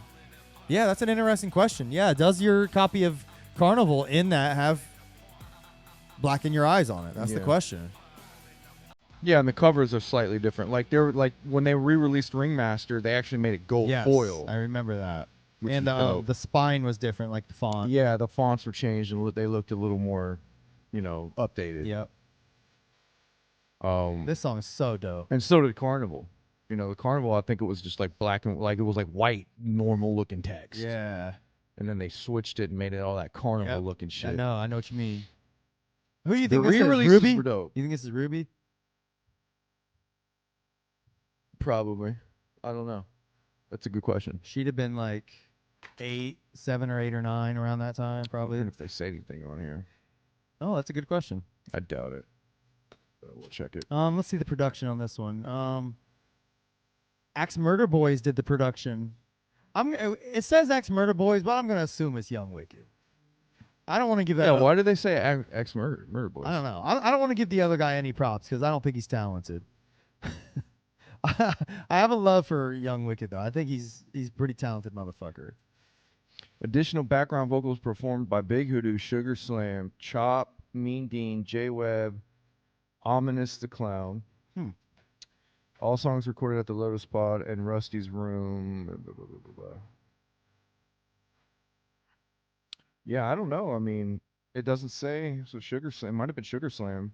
Yeah, that's an interesting question. Yeah, does your copy of Carnival in that have Black in Your Eyes on it? That's the Yeah. question. Yeah, and the covers are slightly different. Like they're like when they re-released Ringmaster, they actually made it gold foil. I remember that. Which And is dope. the spine was different, like the font. Yeah, the fonts were changed and they looked a little more, updated. Yep. Um, This song is so dope. and so did Carnival. The Carnival, I think it was just like black and like it was like white, normal looking text. Yeah. And then they switched it and made it all that Carnival Yep. looking shit. I know what you mean. Who do you The think this is? re-releases Ruby? were dope. You think this is Ruby? Probably. I don't know. That's a good question. She'd have been like 7 or 8 or 9 around that time, probably. Even if they say anything on here, Oh, that's a good question. I doubt it. But we'll check it. Let's see the production on this one. Axe Murder Boys did the production. It says Axe Murder Boys, but I'm gonna assume it's Young Wicked. I don't want to give that. Yeah, why did they say X Murder Boys? I don't know. I don't want to give the other guy any props because I don't think he's talented. I have a love for Young Wicked though. I think he's pretty talented motherfucker. Additional background vocals performed by Big Hoodoo, Sugar Slam, Chop, Mean Dean, J Webb, Ominous the Clown. All songs recorded at the Lotus Pod and Rusty's room. Blah, blah, blah, blah, blah. Yeah, I don't know. I mean, it doesn't say. So Sugar Slam, it might have been Sugar Slam.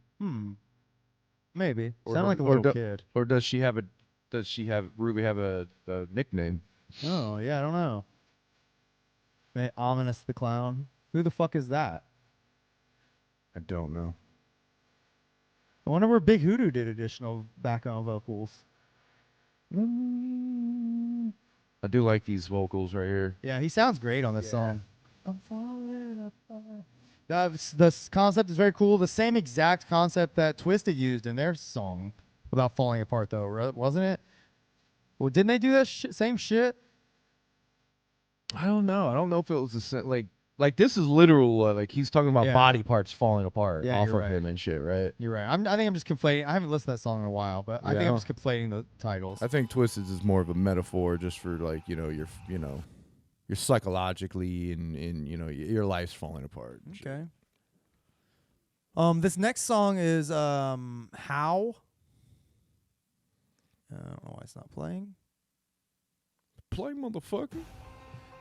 Maybe. Or Sound do- like a or little do- kid. Or does Ruby have a nickname? Oh yeah, I don't know. Ominous the Clown. Who the fuck is that? I don't know. I wonder where Big Hoodoo did additional background vocals. I do like these vocals right here. Yeah, he sounds great on this song. I'm falling apart. The concept is very cool. The same exact concept that Twisted used in their song without falling apart, though, wasn't it? Well, didn't they do that same shit? I don't know. I don't know if it was the same. Like this is literal. Like he's talking about Yeah. body parts falling apart Yeah, off you're of right. him and shit, right? You're right. I think I'm just conflating. I haven't listened to that song in a while, but I think Yeah. I'm just conflating the titles. I think Twisted is more of a metaphor just for like you're psychologically and your life's falling apart. and shit. Okay. This next song is How. I don't know why it's not playing. Play, motherfucker.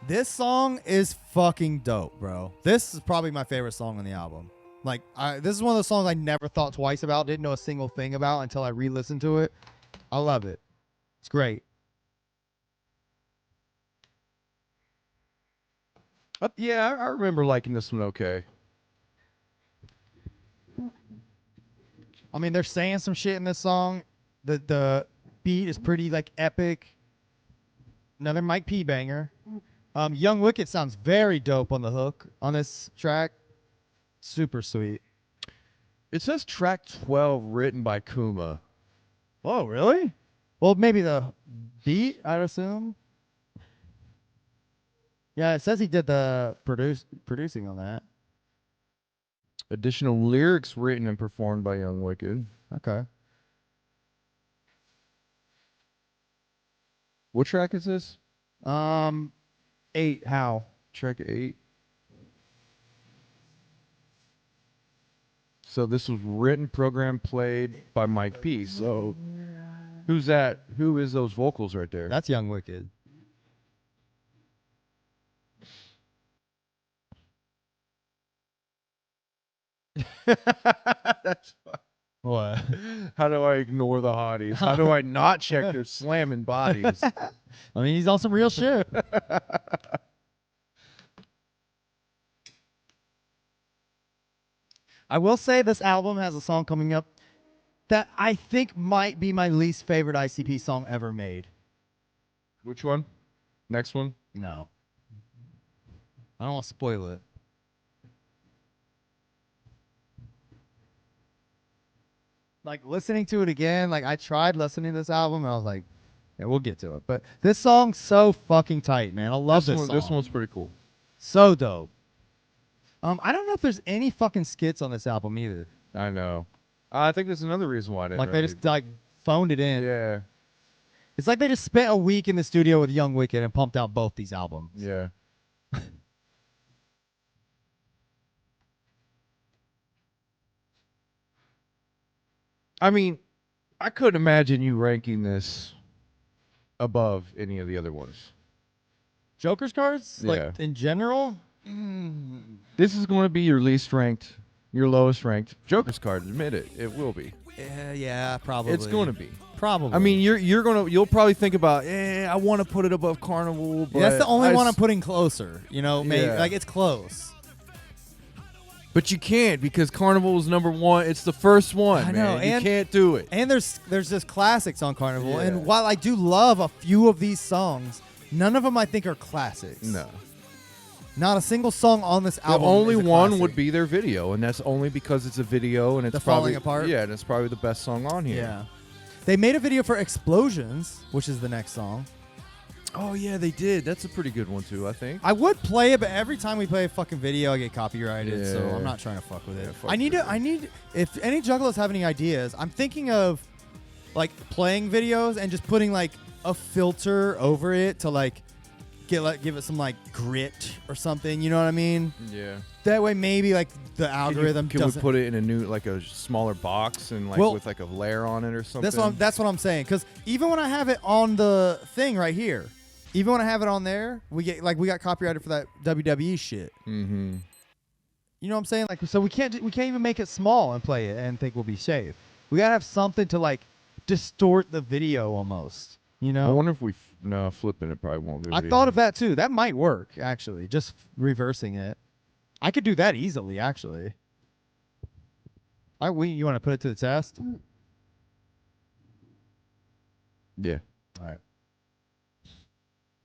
This song is fucking dope, bro. This is probably my favorite song on the album. Like, this is one of those songs I never thought twice about, didn't know a single thing about until I re-listened to it. I love it. It's great. Yeah, I remember liking this one okay. I mean, they're saying some shit in this song. The beat is pretty, like, epic. Another Mike P banger. Young Wicked sounds very dope on the hook on this track. Super sweet. It says track 12 written by Kuma. Oh, really? Well, maybe the beat, I'd assume. Yeah, it says he did the producing on that. Additional lyrics written and performed by Young Wicked. Okay. What track is this? 8, How? Track 8. So this was written, programmed, played by Mike P. So who's that? Who is those vocals right there? That's Young Wicked. That's What? how do I ignore the hotties? How do I not check their slamming bodies? I mean, he's on some real shit. I will say this album has a song coming up that I think might be my least favorite ICP song ever made. Which one? Next one? No. I don't want to spoil it. Like, listening to it again, like, I tried listening to this album, and I was like, yeah, we'll get to it. But this song's so fucking tight, man. I love this one, song. This one's pretty cool. So dope. I don't know if there's any fucking skits on this album either. I know. I think there's another reason why I didn't. Like, they just, like, phoned it in. Yeah. It's like they just spent a week in the studio with Young Wicked and pumped out both these albums. Yeah. I mean, I couldn't imagine you ranking this above any of the other ones. Joker's cards? Yeah. Like, in general? This is going to be your least ranked, your lowest ranked Joker's card. Admit it. It will be. Yeah, probably. It's going to be. Probably. I mean, you'll probably think about, I want to put it above Carnival, but that's the only one I'm putting closer. You know, maybe Yeah. like it's close. But you can't because Carnival is number one. It's the first one, I man. know, You and- can't do it. And there's just classics on Carnival. Yeah. And while I do love a few of these songs, none of them I think are classics. No. Not a single song on this The album. only is a one classic. would be their video, and that's only because it's a video and it's The probably Falling Apart? Yeah, and it's probably the best song on here. Yeah. They made a video for Explosions, which is the next song. Oh yeah, they did. That's a pretty good one too, I think. I would play it, but every time we play a fucking video, I get copyrighted, so Yeah. I'm not trying to fuck with it. Yeah, fuck I need with to. I need. If any juggalos have any ideas, I'm thinking of like playing videos and just putting like a filter over it to like give it some like grit or something. You know what I mean? Yeah. That way, maybe like the algorithm Can we doesn't. put it in a new, like a smaller box and like Well, with like a layer on it or something? That's what I'm saying. Because even when I have it on the thing right here, even when I have it on there, we got copyrighted for that WWE shit. Mm-hmm. You know what I'm saying? Like, so we can't even make it small and play it and think we'll be safe. We gotta have something to like distort the video almost. You I know? wonder if no, flipping it probably won't do I it thought either. of that too. That might work actually. Just reversing it. I could do that easily actually. You want to put it to the test? Yeah. All right.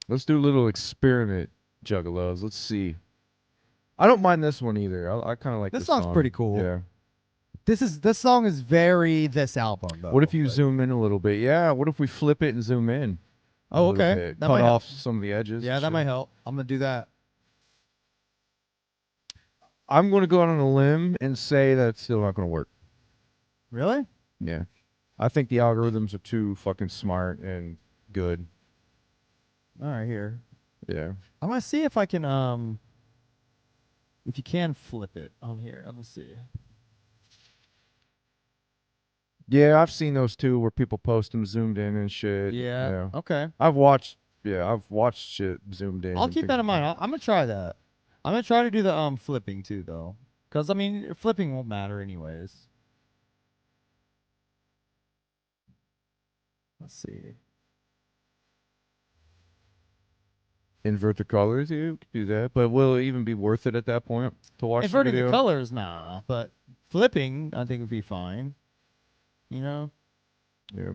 Let's do a little experiment, Juggalos. Let's see. I don't mind this one either. I kind of like This this song's song. pretty cool. Yeah. This song is very this album though. What if you Like- zoom in a little bit? Yeah. What if we flip it and zoom in? a Oh, little okay. bit? That Cut might help. off some of the edges. Yeah, that Sure. might help. I'm gonna do that. I'm going to go out on a limb and say that it's still not going to work. Really? Yeah. I think the algorithms are too fucking smart and good. All right, here. Yeah. I'm gonna see if I can if you can flip it on here. Let me see. Yeah, I've seen those too, where people post them zoomed in and shit. Yeah. Okay. I've watched. Yeah, I've watched shit zoomed in. I'll and keep things that in like mind. I'm gonna try that. I'm gonna try to do the flipping too, though, because I mean flipping won't matter anyways. Let's see. Invert the colors, you could do that. But will it even be worth it at that point to watch the Inverting the video? colors, nah, but flipping, I think would be fine. You know. Yeah.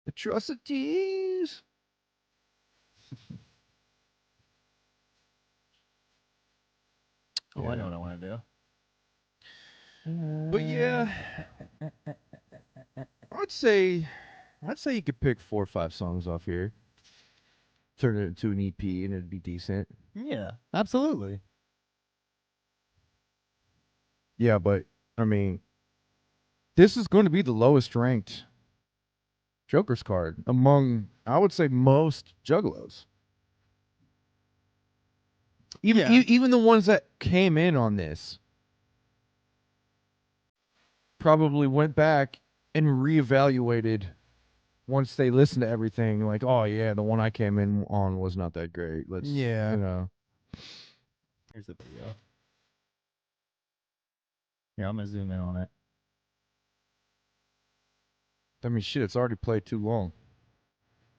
Atrocities. Oh, I know what I want to do. But yeah, I'd say you could pick 4 or 5 songs off here, turn it into an EP, and it'd be decent. Yeah, absolutely. Yeah, but I mean, this is going to be the lowest ranked Joker's card among, I would say, most Juggalos. Even Yeah. even the ones that came in on this probably went back and reevaluated once they listened to everything. Like, oh yeah, the one I came in on was not that great. Let's, Yeah. you know. Here's the video. Yeah, I'm gonna zoom in on it. I mean, shit, it's already played too long.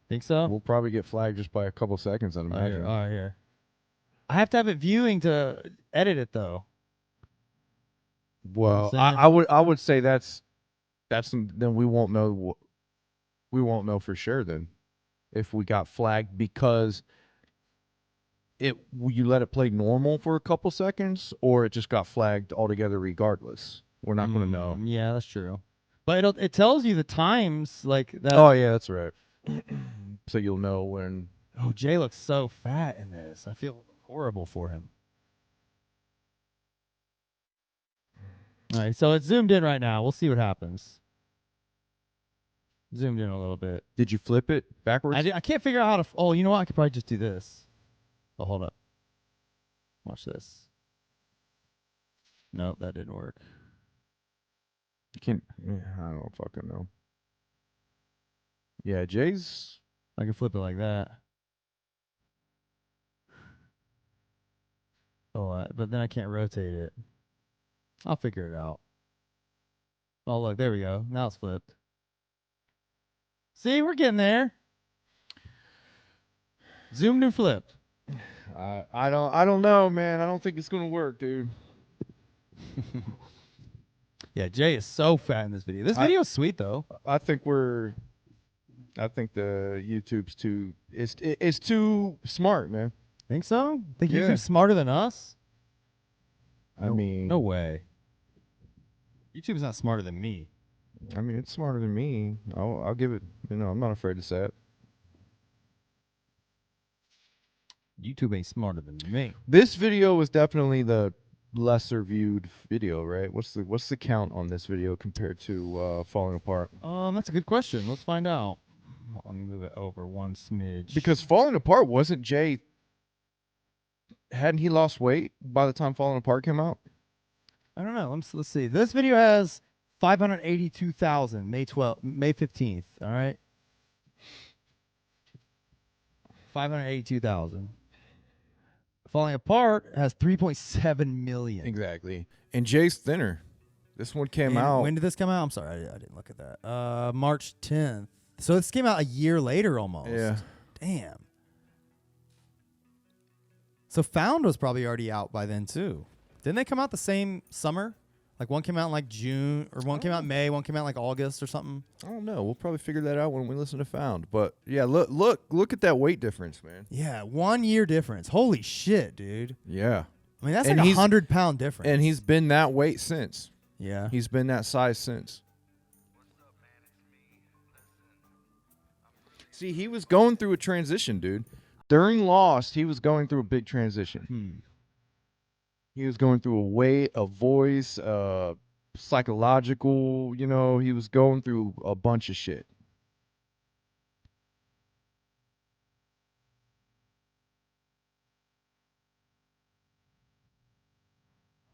Think so? We'll probably get flagged just by a couple seconds, I'd Oh, imagine. here. Oh, here. I have to have it viewing to edit it though. Well, Saying? I would say that's then we won't know we won't know for sure then if we got flagged because you let it play normal for a couple seconds or it just got flagged altogether regardless. We're not going to know. Yeah, that's true. But it tells you the times like that. Oh yeah, that's right. So you'll know when. Oh, Jay looks so fat in this. I feel horrible for him. All right, so it's zoomed in right now. We'll see what happens. Zoomed in a little bit. Did you flip it backwards? I can't figure out how to. Oh, you know what? I could probably just do this. Oh, hold up. Watch this. Nope, that didn't work. You can't. I don't fucking know. Yeah, Jay's. I can flip it like that. Oh, but then I can't rotate it. I'll figure it out. Oh, look, there we go. Now it's flipped. See, we're getting there. Zoomed and flipped. I don't know, man. I don't think it's gonna work, dude. Yeah, Jay is so fat in this video. This video is sweet though. I think the YouTube's too it's too smart, man. Think so? Think Yeah. YouTube's smarter than us? I mean, No way. YouTube's not smarter than me. I mean, it's smarter than me. I'll give it. You know, I'm not afraid to say it. YouTube ain't smarter than me. This video was definitely the lesser viewed video, right? What's the count on this video compared to Falling Apart? That's a good question. Let's find out. Let me move it over one smidge. Because Falling Apart wasn't Jay. Hadn't he lost weight by the time Falling Apart came out? I don't know. Let's see. This video has 582,000 May 15th. All right. 582,000. Falling Apart has 3.7 million. Exactly. And Jay's thinner. This one came And out. when did this come out? I'm sorry, I didn't look at that. March 10th. So this came out a year later almost. Yeah. Damn. So Found was probably already out by then too. Didn't they come out the same summer? Like one came out in like June, or one came out in May, one came out in like August or something. I don't know. We'll probably figure that out when we listen to Found. But yeah, look at that weight difference, man. Yeah, 1 year difference. Holy shit, dude. Yeah. I mean, that's And like he's- 100-pound difference. And he's been that weight since. yeah. He's been that size since. See, he was going through a transition, dude. During Lost, he was going through a big transition. He was going through a weight, a voice, psychological, you know, he was going through a bunch of shit.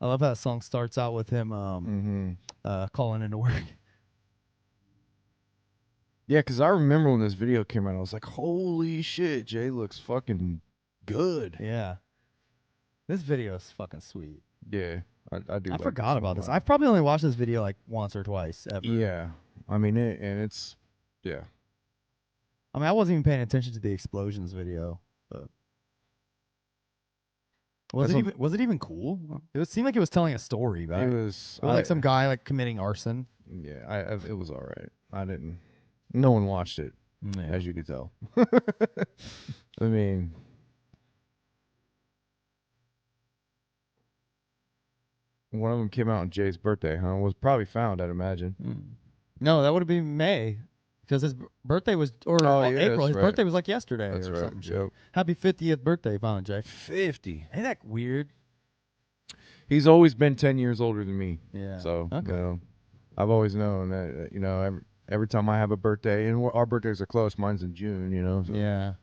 I love how that song starts out with him calling into work. Yeah, because I remember when this video came out, I was like, holy shit, Jay looks fucking good. Yeah. This video is fucking sweet. Yeah, I do. I like forgot song about a this. lot. I've probably only watched this video like once or twice ever. Yeah, I mean it's yeah. I mean, I wasn't even paying attention to the explosions video, but was it even cool? It seemed like it was telling a story, It right? was It was like some guy like committing arson. yeah. It was all right. I didn't. No one watched it, Yeah. as you could tell. I mean, one of them came out on Jay's birthday, huh? Was probably found, I'd imagine. No, that would have been May, because his birthday was Oh, yeah, April. that's His right. birthday was like yesterday That's or right. something. Yep. Happy 50th birthday, Violent J. 50. Ain't that weird? He's always been 10 years older than me. Yeah. So, Okay. you know, I've always known that, you know, every time I have a birthday, and our birthdays are close, mine's in June, you know. So. Yeah.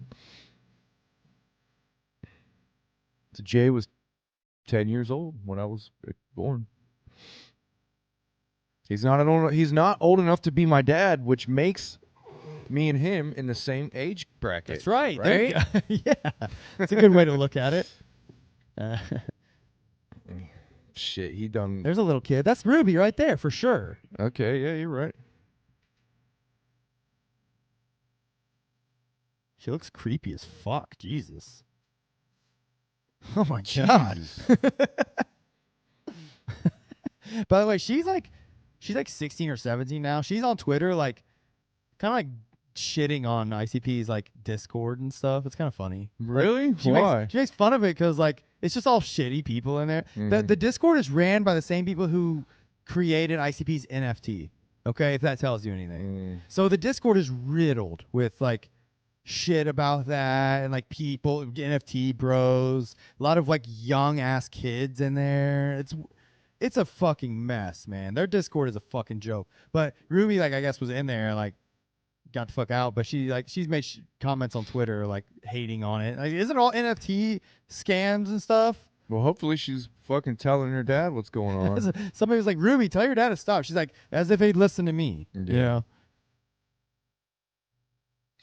So Jay was 10 years old when I was born. He's not old enough to be my dad, which makes me and him in the same age bracket. That's right. Right? Yeah. That's a good way to look at it. Shit, he done. There's a little kid. That's Ruby right there for sure. Okay, yeah, you're right. She looks creepy as fuck. Jesus. Oh my god. By the way, she's like 16 or 17 now. She's on Twitter like kind of like shitting on ICP's like Discord and stuff. It's kind of funny. Really? She Why? She makes fun of it because like it's just all shitty people in there. The Discord is ran by the same people who created ICP's NFT. Okay, if that tells you anything. So the Discord is riddled with like shit about that and like people, NFT bros, a lot of like young ass kids in there. It's a fucking mess, man. Their Discord is a fucking joke. But Ruby, like I guess, was in there, like got the fuck out. But she's made comments on Twitter like hating on it. Like, isn't it all NFT scams and stuff? Well, hopefully she's fucking telling her dad what's going on. Somebody was like, Ruby, tell your dad to stop. She's like, as if he'd listen to me. Yeah. You know?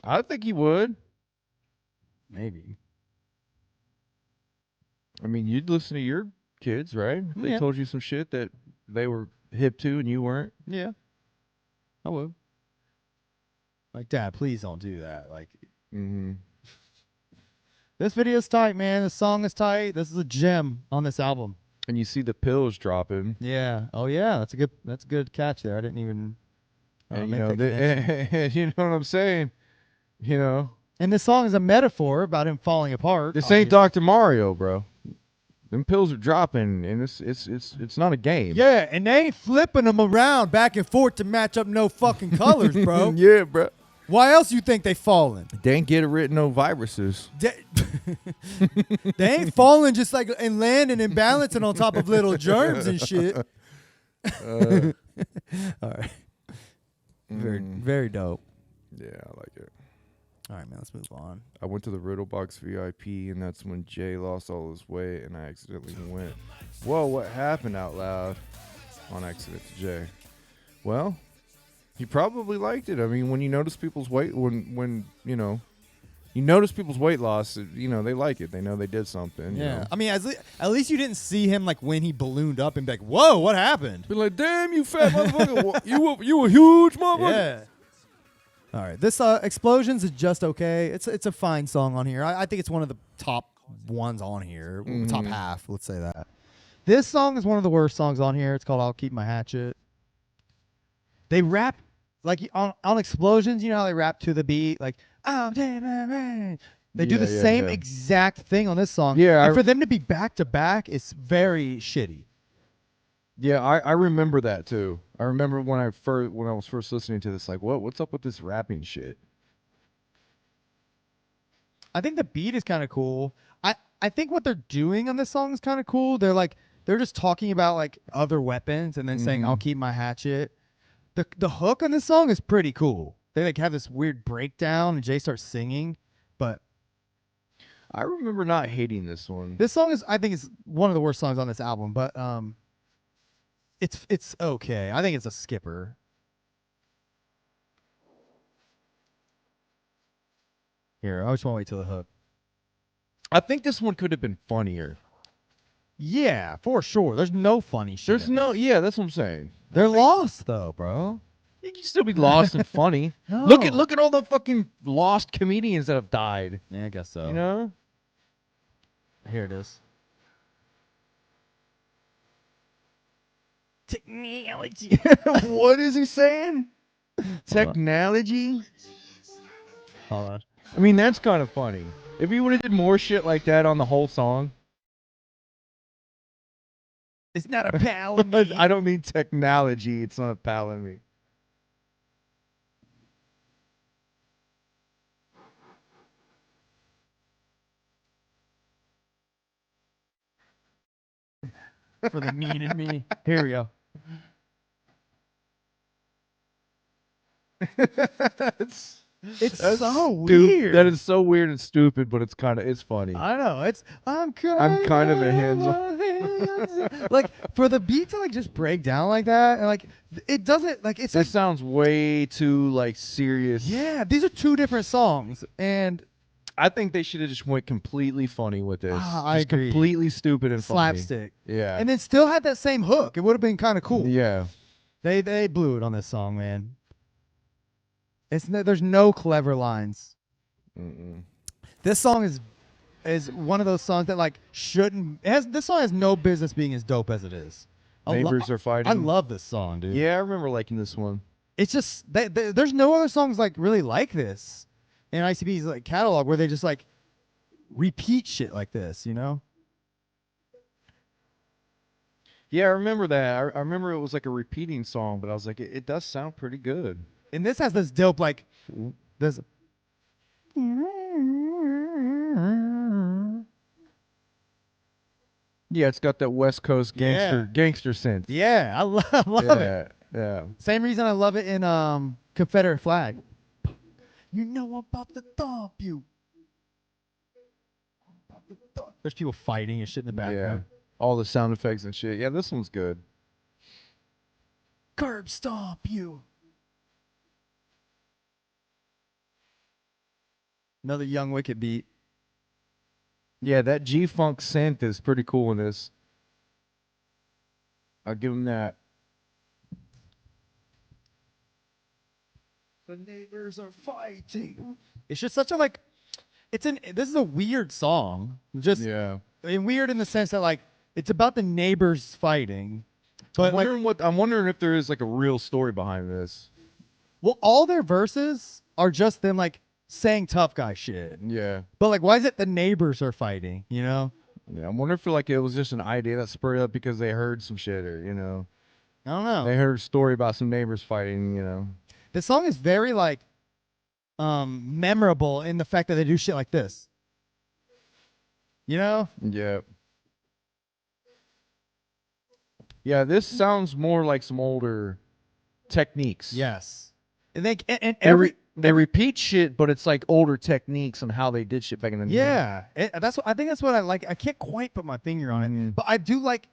I think he would. Maybe. I mean, you'd listen to your kids, right? If they Yeah. told you some shit that they were hip to and you weren't. Yeah. I would. Like, Dad, please don't do that. Like, this video's tight, man. The song is tight. This is a gem on this album. And you see the pills dropping. Yeah. Oh yeah. That's a good catch there. I didn't even. And make you know, that connection. you know what I'm saying? You know, And this song is a metaphor about him falling apart. this ain't Dr. Mario, bro. Them pills are dropping, and it's not a game. Yeah, and they ain't flipping them around back and forth to match up no fucking colors, bro. Yeah, bro. Why else you think they falling? They ain't get rid of no viruses. They ain't falling just like and landing and balancing on top of little germs and shit. All right. Very dope. Yeah, I like it. All right, man. Let's move on. I went to the Riddle Box VIP, and that's when Jay lost all his weight, and I accidentally went, whoa, what happened out loud on accident to Jay? Well, he probably liked it. I mean, when you notice people's weight, when you know, you notice people's weight loss, you know, they like it. They know they did something. You Yeah. know? I mean, at least you didn't see him like when he ballooned up and be like, whoa, what happened? Be like, damn, you fat motherfucker. you a huge motherfucker. Yeah. All right. This Explosions is just okay. It's a fine song on here. I think it's one of the top ones on here. Top half, let's say that. This song is one of the worst songs on here. It's called I'll Keep My Hatchet. They rap like on Explosions, you know how they rap to the beat like oh, they do the same exact thing on this song. Yeah, And for them to be back to back is very shitty. Yeah, I remember that too. I remember when I was first listening to this, like, what's up with this rapping shit? I think the beat is kind of cool. I think what they're doing on this song is kind of cool. They're just talking about like other weapons and then saying I'll keep my hatchet. The hook on this song is pretty cool. They like have this weird breakdown and Jay starts singing, but I remember not hating this one. This song is, I think, is one of the worst songs on this album, but it's okay. I think it's a skipper. Here, I just want to wait till the hook. I think this one could have been funnier. Yeah, for sure. There's no funny shit. There's no, yeah, that's what I'm saying. They're lost though, bro. You can still be lost and funny. No. Look at all the fucking lost comedians that have died. Yeah, I guess so. You know? Here it is. Technology. What is he saying? Technology? Hold on. I mean, that's kind of funny. If he would have did more shit like that on the whole song. It's not a pal. I don't mean technology. It's not a pal in me. For the mean in me. Here we go. It's That's so Dude, weird. that is so weird and stupid, but it's funny. I know. It's I'm kind of a hands like for the beat to like just break down like that, and like it doesn't like it's That like, sounds way too like serious. yeah. These are two different songs, and I think they should have just went completely funny with this. I Just agree. Completely stupid and funny. slapstick, Yeah. and then still had that same hook. It would have been kind of cool. Yeah. They blew it on this song, man. There's no clever lines. Mm-mm. This song is one of those songs that like shouldn't this song has no business being as dope as it is. Neighbors are fighting. I love this song, dude. Yeah, I remember liking this one. It's just there's no other songs like really like this in ICB's like catalog where they just like repeat shit like this, you know? Yeah, I remember that. I remember it was like a repeating song, but I was like, it does sound pretty good. And this has this dope like this. Yeah, it's got that West Coast gangster sense. Yeah, I love it. Yeah. Same reason I love it in Confederate Flag. You know I'm about to thump you. There's people fighting and shit in the Yeah. background. All the sound effects and shit. Yeah, this one's good. Curb stomp you. Another Young Wicked beat. Yeah, that G-Funk synth is pretty cool in this. I'll give him that. The neighbors are fighting. It's just such a like. This is a weird song. Just Yeah. and weird in the sense that like it's about the neighbors fighting, but like I'm wondering if there is like a real story behind this. well, all their verses are just them like saying tough guy shit. Yeah. But like, why is it the neighbors are fighting? You know? Yeah. I'm wondering if like it was just an idea that spurred up because they heard some shit or I don't know. they heard a story about some neighbors fighting. The song is very like memorable in the fact that they do shit like this. You know? Yeah. Yeah, this sounds more like some older techniques. Yes. And They repeat shit, but it's like older techniques on how they did shit back in the day. yeah. I think that's what I like. I can't quite put my finger on it, Mhm. but I do like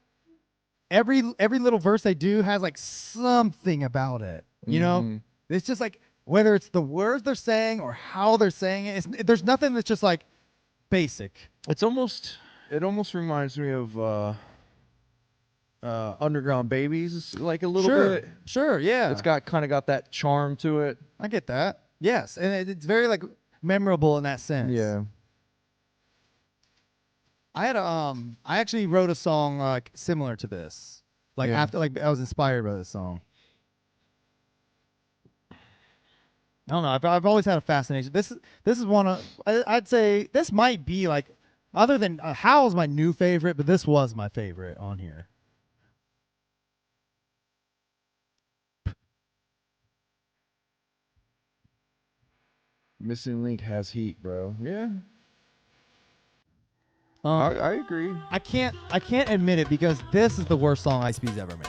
every little verse they do has like something about it. You know? Mhm. It's just like whether it's the words they're saying or how they're saying it. There's nothing that's just like basic. It almost reminds me of Underground Babies, like a little bit. Sure, yeah. It's got that charm to it. I get that. Yes, and it's very like memorable in that sense. Yeah. I actually wrote a song like similar to this. Like Yeah. after like I was inspired by this song. I don't know. I've always had a fascination. This is one of I'd say this might be like other than Howl's my new favorite, but this was my favorite on here. Missing Link has heat, bro. Yeah. I I agree. I can't admit it because this is the worst song Ice B's ever made.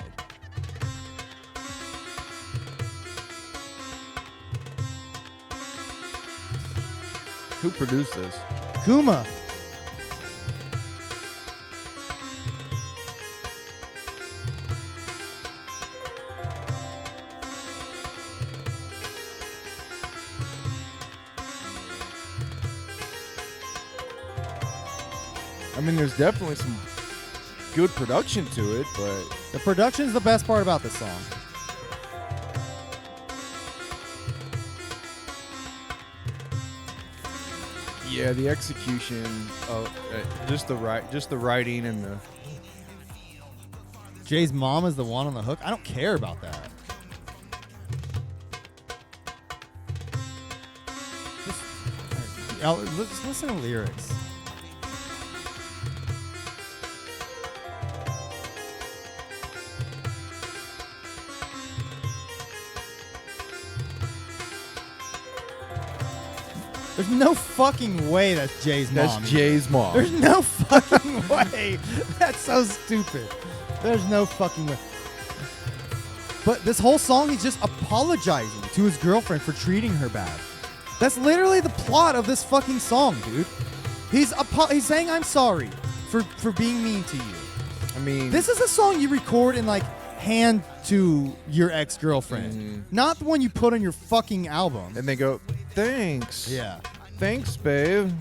Who produced this? Kuma. I mean, there's definitely some good production to it, but The production's the best part about this song. yeah, the execution of just the writing and the Jay's mom is the one on the hook. I don't care about that. Let's listen to lyrics. There's no fucking way that's Jay's mom. that's Jay's mom. There's no fucking way. That's so stupid. There's no fucking way. But this whole song, he's just apologizing to his girlfriend for treating her bad. That's literally the plot of this fucking song, dude. He's saying I'm sorry for being mean to you. I mean, This is a song you record and like hand to your ex-girlfriend, not the one you put on your fucking album. and they go, thanks. Yeah. Thanks, babe.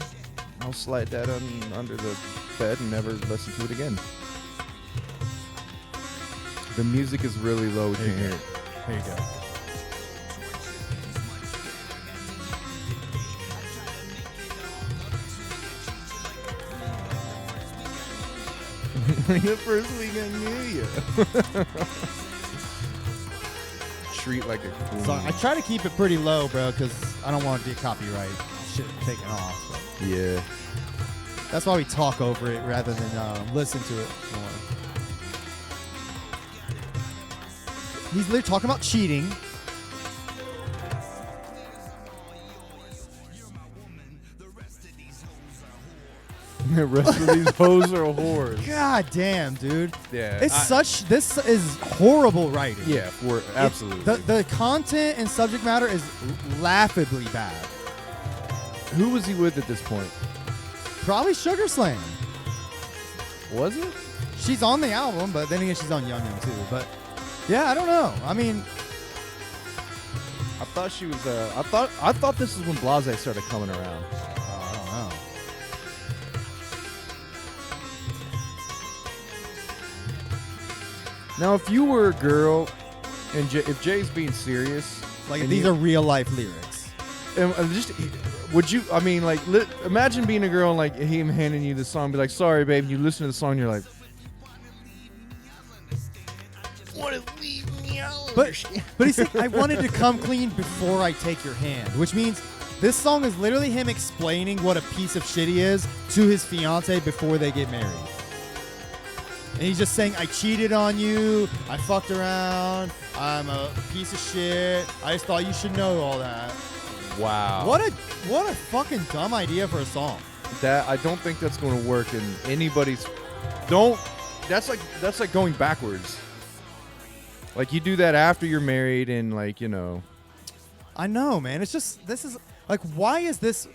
I'll slide that under the bed and never listen to it again. The music is really low. We can't hear it. There you go. The first week I knew you. Treat like a queen. So I try to keep it pretty low, bro, because I don't want to get copyright shit taken off. So. Yeah. That's why we talk over it rather than listen to it more. He's literally talking about cheating. The rest of these hoes are whores. God damn, dude. Yeah. This is horrible writing. Yeah, we're absolutely. The content and subject matter is laughably bad. Who was he with at this point? Probably Sugar Slam. Was it? She's on the album, but then again, she's on Young Young too. But yeah, I don't know. I mean, I thought she was. I thought this is when Blase started coming around. I don't know. Now, if you were a girl, and if Jay's being serious, Like and these you- are real life lyrics. and just would you? I mean, like, imagine being a girl and like him handing you the song, be like, "Sorry, babe." And you listen to the song, and you're like, "Want to leave me alone?" But he said, I wanted to come clean before I take your hand, which means this song is literally him explaining what a piece of shit he is to his fiance before they get married. And he's just saying, I cheated on you, I fucked around, I'm a piece of shit, I just thought you should know all that. Wow. What a fucking dumb idea for a song. That I don't think that's going to work in anybody's. Don't. That's like going backwards. Like you do that after you're married and like I know, man. It's just, this is, like, why is this?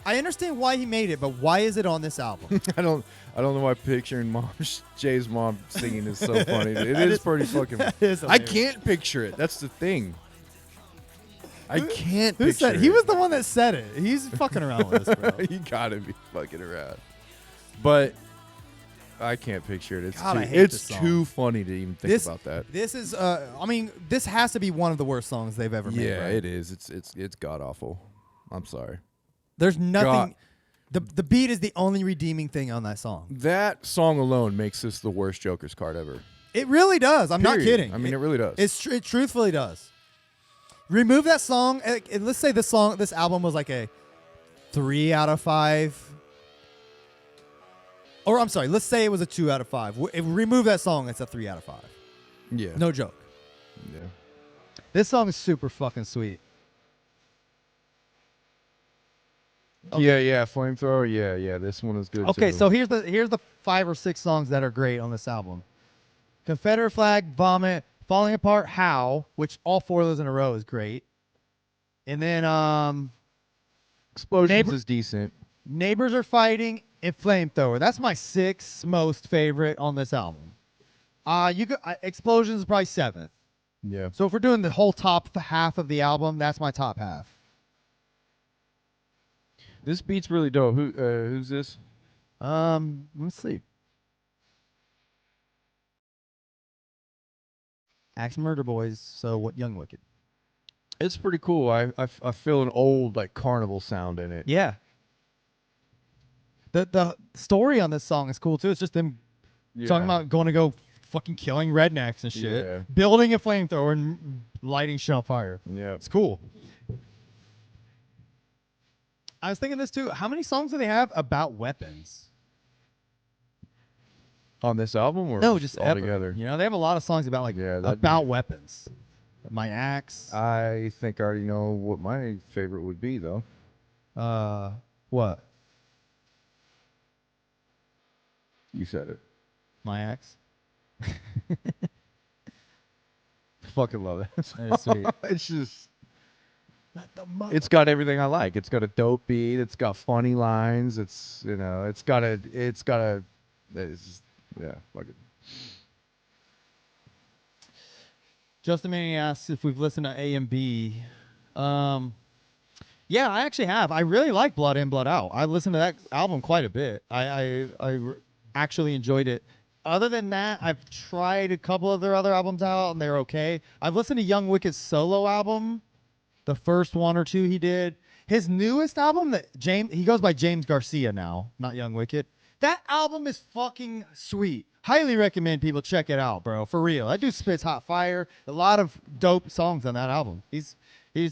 I understand why he made it, but why is it on this album? I don't know why picturing Jay's mom singing is so funny. It is pretty fucking. is I hilarious. can't picture it. That's the thing. I can't Who picture said it. he was the one that said it? He's fucking around with us, bro. You gotta be fucking around. But I can't picture it. It's God, I too, hate it's this song. too funny to even think about that. This is, I mean, this has to be one of the worst songs they've ever made. Yeah, right? it is. It's god awful. I'm sorry. There's nothing. God. The beat is the only redeeming thing on that song. That song alone makes this the worst Joker's card ever. It really does. I'm not Period. kidding. I mean, it really does. It truthfully does. Remove that song, and let's say this album was like a 3 out of 5. Or I'm sorry, let's say it was a 2 out of 5. If we remove that song, it's a 3 out of 5. Yeah. No joke. Yeah. This song is super fucking sweet. Yeah, Flamethrower. Yeah. This one is good. Okay, too. so here's the 5 or 6 songs that are great on this album. Confederate Flag, Vomit, Falling Apart, How, which all 4 of those in a row is great. And then Explosions Neighbor- is decent. Neighbors Are Fighting and Flamethrower. That's my 6th most favorite on this album. Explosions is probably 7th. Yeah. So if we're doing the whole top half of the album, that's my top half. This beat's really dope. Who's this? Let's see. Axe Murder Boys. So what? Young Wicked. It's pretty cool. I feel an old like carnival sound in it. Yeah. The story on this song is cool too. It's just them talking about going to go fucking killing rednecks and shit, Yeah. building a flamethrower and lighting shit on fire. Yeah. It's cool. I was thinking this too. How many songs do they have about weapons? On this album or No, just all ever. together? You know, they have a lot of songs about that'd about weapons. My axe. I think I already know what my favorite would be though. What? You said it. My axe. Fucking love that. That is sweet. It's just. It's got everything I like. It's got a dope beat. It's got funny lines. It's It's got a. It's yeah. Fuck it. Justin Manny asks if we've listened to A and B. Yeah, I actually have. I really like Blood In, Blood Out. I listened to that album quite a bit. I actually enjoyed it. Other than that, I've tried a couple of their other albums out, and they're okay. I've listened to Young Wicked's solo album, the first one or two he did. His newest album, he goes by James Garcia now, not Young Wicked. That album is fucking sweet. Highly recommend people check it out, bro. For real. That dude spits hot fire. A lot of dope songs on that album. He's the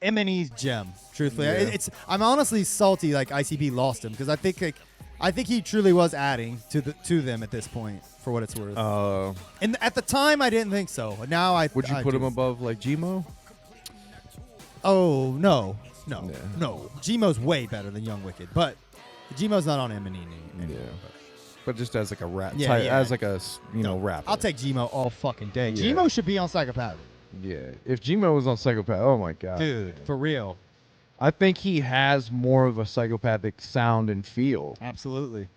M&E's gem. Truthfully, Yeah. I'm honestly salty like ICP lost him because I think he truly was adding to them at this point for what it's worth. And at the time I didn't think so. Now Would you I put do. him above like Gmo? Oh no. Yeah. Gmo's way better than Young Wicked, but Gmo's not on M&E anymore. Yeah. But just as like a rap, Yeah, yeah. as like a rapper. I'll take Gmo all fucking day. Yeah. Gmo should be on Psychopath. Yeah. If Gmo was on Psychopath, oh my god, Dude, for real. I think he has more of a psychopathic sound and feel. Absolutely.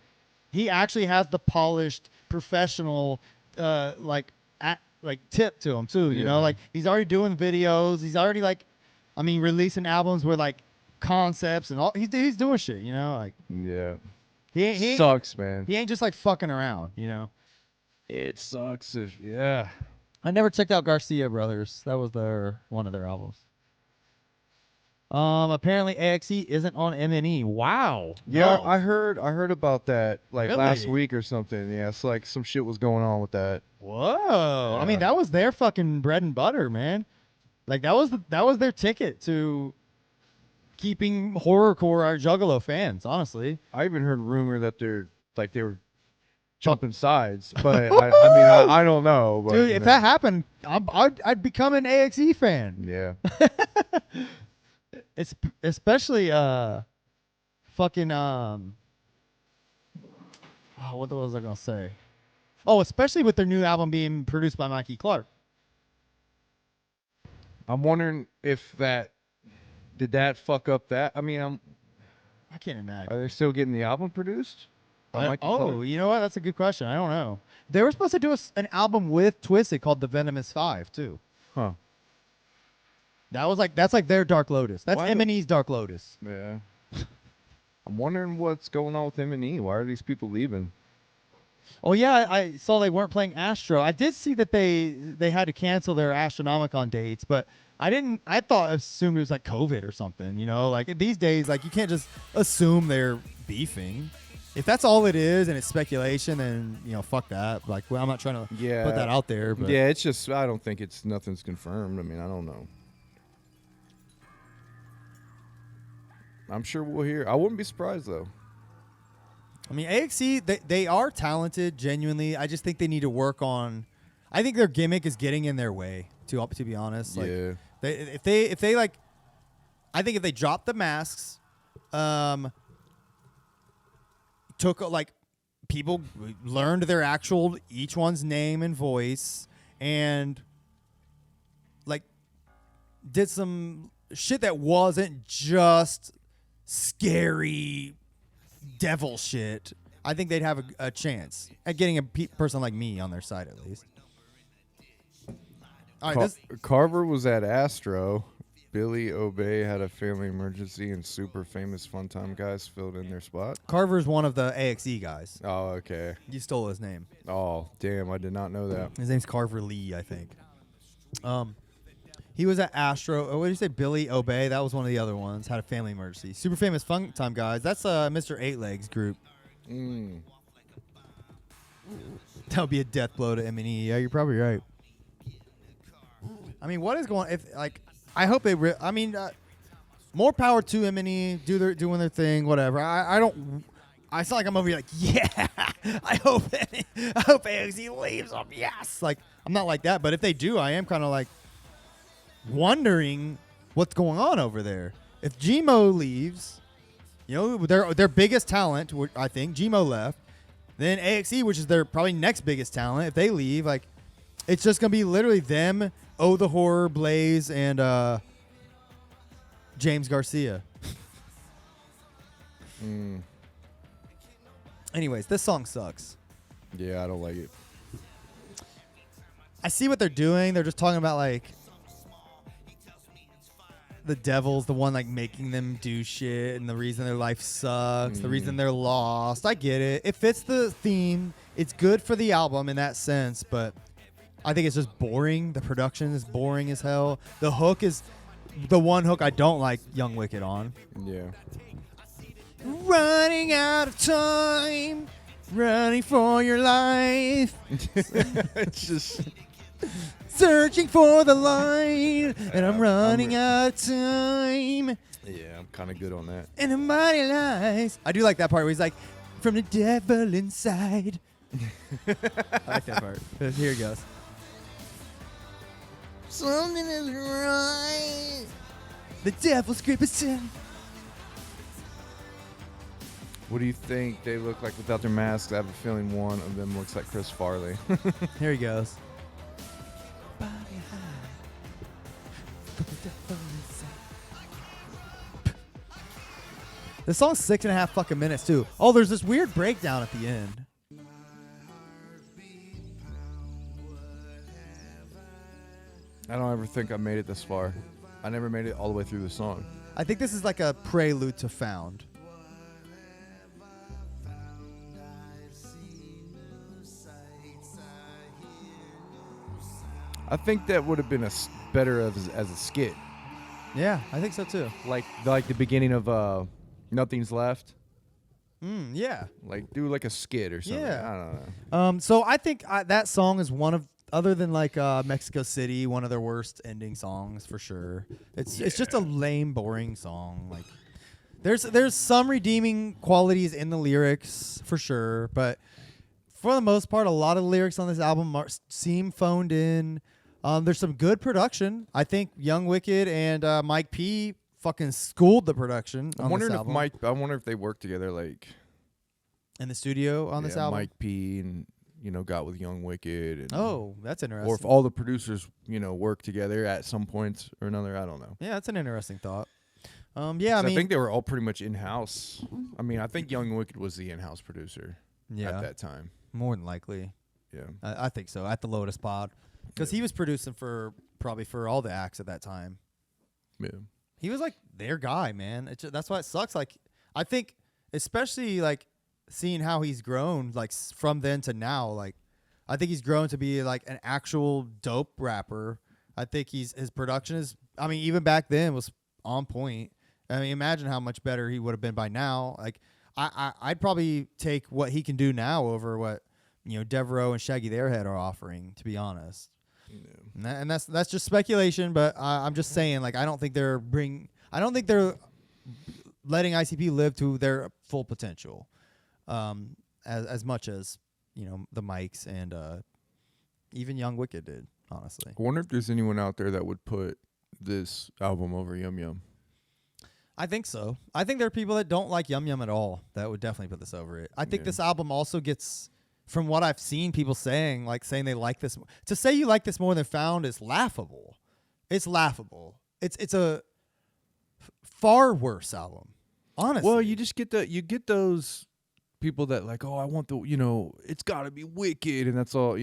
He actually has the polished professional tip to him too, you know? Like he's already doing videos, he's already releasing albums with like concepts and all he's doing shit, you know? Like Yeah. he Sucks, man. he ain't just like fucking around, you know? It sucks yeah. I never checked out Garcia Brothers. That was one of their albums. Apparently AXE isn't on M&E. Wow. Yeah, No. I heard about that like Really? last week or something. Yeah, it's like some shit was going on with that. Whoa. I mean, that was their fucking bread and butter, man. Like that was their ticket to keeping horrorcore our Juggalo fans, honestly. I even heard rumor that they were jumping sides, but I don't know. But, Dude, if that happened, I'd become an AXE fan. yeah, It's especially fucking what was I gonna say? Oh, especially with their new album being produced by Mikey Clark. I'm wondering if did that fuck up that. I mean, I can't imagine. are they still getting the album produced? by Mikey Clark? You know what? That's a good question. I don't know. They were supposed to do an album with Twisted called The Venomous Five too. Huh? That's like their Dark Lotus. That's Why the- M&E's Dark Lotus. Yeah. I'm wondering what's going on with M&E. Why are these people leaving? Oh yeah, I saw they weren't playing Astro. I did see that they had to cancel their Astronomicon dates, but I assumed it was like COVID or something, you know? Like these days, like you can't just assume they're beefing. If that's all it is and it's speculation, then fuck that. Like, well, I'm not trying to put that out there, but Yeah, it's just I don't think nothing's confirmed. I mean, I don't know. I'm sure we'll hear. I wouldn't be surprised though. I mean, AXE, they are talented, genuinely. I just think they need to work on. I think their gimmick is getting in their way. To be honest, like, Yeah. if they like, I think if they drop the masks, took like people learned their actual each one's name and voice, and like did some shit that wasn't just scary devil shit, I think they'd have a chance at getting a person like me on their side at least. All right, Carver was at Astro Billy Obey had a family emergency and super famous Fun Time guys filled in their spot. Carver's one of the AXE guys. Oh, okay. You stole his name. Oh, damn, I did not know that. His name's Carver Lee, I think. He was at Astro. Oh, what did you say? Billy Obey. That was one of the other ones. Had a family emergency. Super famous Fun Time guys. That's Mr. Eight Legs group. Mm. That would be a death blow to M&E. Yeah, you're probably right. I mean, what is going? If like, I hope they. More power to M&E. Doing their thing. Whatever. I don't. I sound like I'm over here like, yeah. I hope AXE leaves them. Yes. Like, I'm not like that. But if they do, I am kind of like wondering what's going on over there. If Gmo leaves, you know, their biggest talent, I think Gmo left. Then AXE, which is their probably next biggest talent, if they leave, like, it's just gonna be literally them, Oh the Horror, Blaze, and James Garcia. Mm. Anyways, this song sucks. Yeah, I don't like it. I see what they're doing. They're just talking about like the devil's the one like making them do shit and the reason their life sucks, the reason they're lost. I get it. It fits the theme. It's good for the album in that sense, but I think it's just boring. The production is boring as hell. The hook is the one hook I don't like Young Wicked on. Yeah. Running out of time, running for your life. It's just Searching for the light, and I'm running out of time. yeah, I'm kind of good on that. And the mighty lies. I do like that part where he's like, from the devil inside. I like that part. Here it goes. Something is right. The devil's grip is in. What do you think they look like without their masks? I have a feeling one of them looks like Chris Farley. Here he goes. The song's 6.5 fucking minutes too. Oh, there's this weird breakdown at the end. I don't ever think I made it this far. I never made it all the way through the song. I think this is like a prelude to Found. I think that would have been better as a skit, Yeah, I think so too. like the beginning of Nothing's Left. Yeah. Like do like a skit or something. Yeah. I don't know. So I think that song is one of, other than like Mexico City, one of their worst ending songs for sure. It's just a lame, boring song. Like there's some redeeming qualities in the lyrics for sure, but for the most part, a lot of the lyrics on this album seem phoned in. There's some good production. I think Young Wicked and Mike P fucking schooled the production on I'm wondering this if album. I wonder if they work together like In the studio on this album. Mike P and got with Young Wicked. And, Oh, that's interesting. or if all the producers work together at some point or another. I don't know. Yeah, that's an interesting thought. Yeah, I 'Cause mean, I think they were all pretty much in house. I mean, I think Young Wicked was the in-house producer yeah, at that time. more than likely. Yeah. I think so. At the Lotus Pod, because he was producing probably for all the acts at that time. Yeah. He was like their guy, man. That's why it sucks. Like, I think, especially like seeing how he's grown, like from then to now. Like, I think he's grown to be like an actual dope rapper. I think his production is. I mean, even back then was on point. I mean, imagine how much better he would have been by now. Like, I'd probably take what he can do now over what Devereaux and Shaggy Theirhead are offering. To be honest. Yeah. And that's just speculation, but I'm just saying, like, I don't think they're letting ICP live to their full potential, as much as the Mikes and even Young Wicked did. Honestly, I wonder if there's anyone out there that would put this album over Yum Yum. I think so. I think there are people that don't like Yum Yum at all that would definitely put this over it. I think Yeah. this album also gets, from what I've seen people saying they like this. To say you like this more than Found is laughable. It's laughable. It's a far worse album, honestly. Well, you get those people that like, oh, I want it's got to be wicked, and that's all,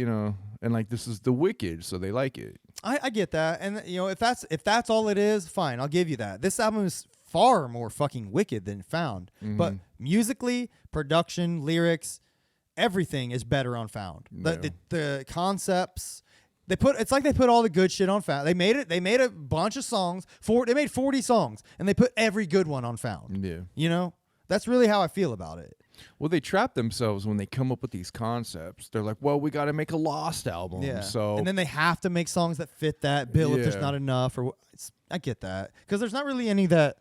and like this is the Wicked, so they like it. I get that, and if that's all it is, fine, I'll give you that. This album is far more fucking Wicked than Found, but musically, production, lyrics, everything is better on Found. The concepts. It's like they put all the good shit on Found. They made a bunch of songs. They made 40 songs, and they put every good one on Found. Yeah. That's really how I feel about it. Well, they trap themselves when they come up with these concepts. They're like, well, we got to make a Lost album. Yeah. So And then they have to make songs that fit that bill if there's Yeah. not enough. I get that. Because there's not really any that...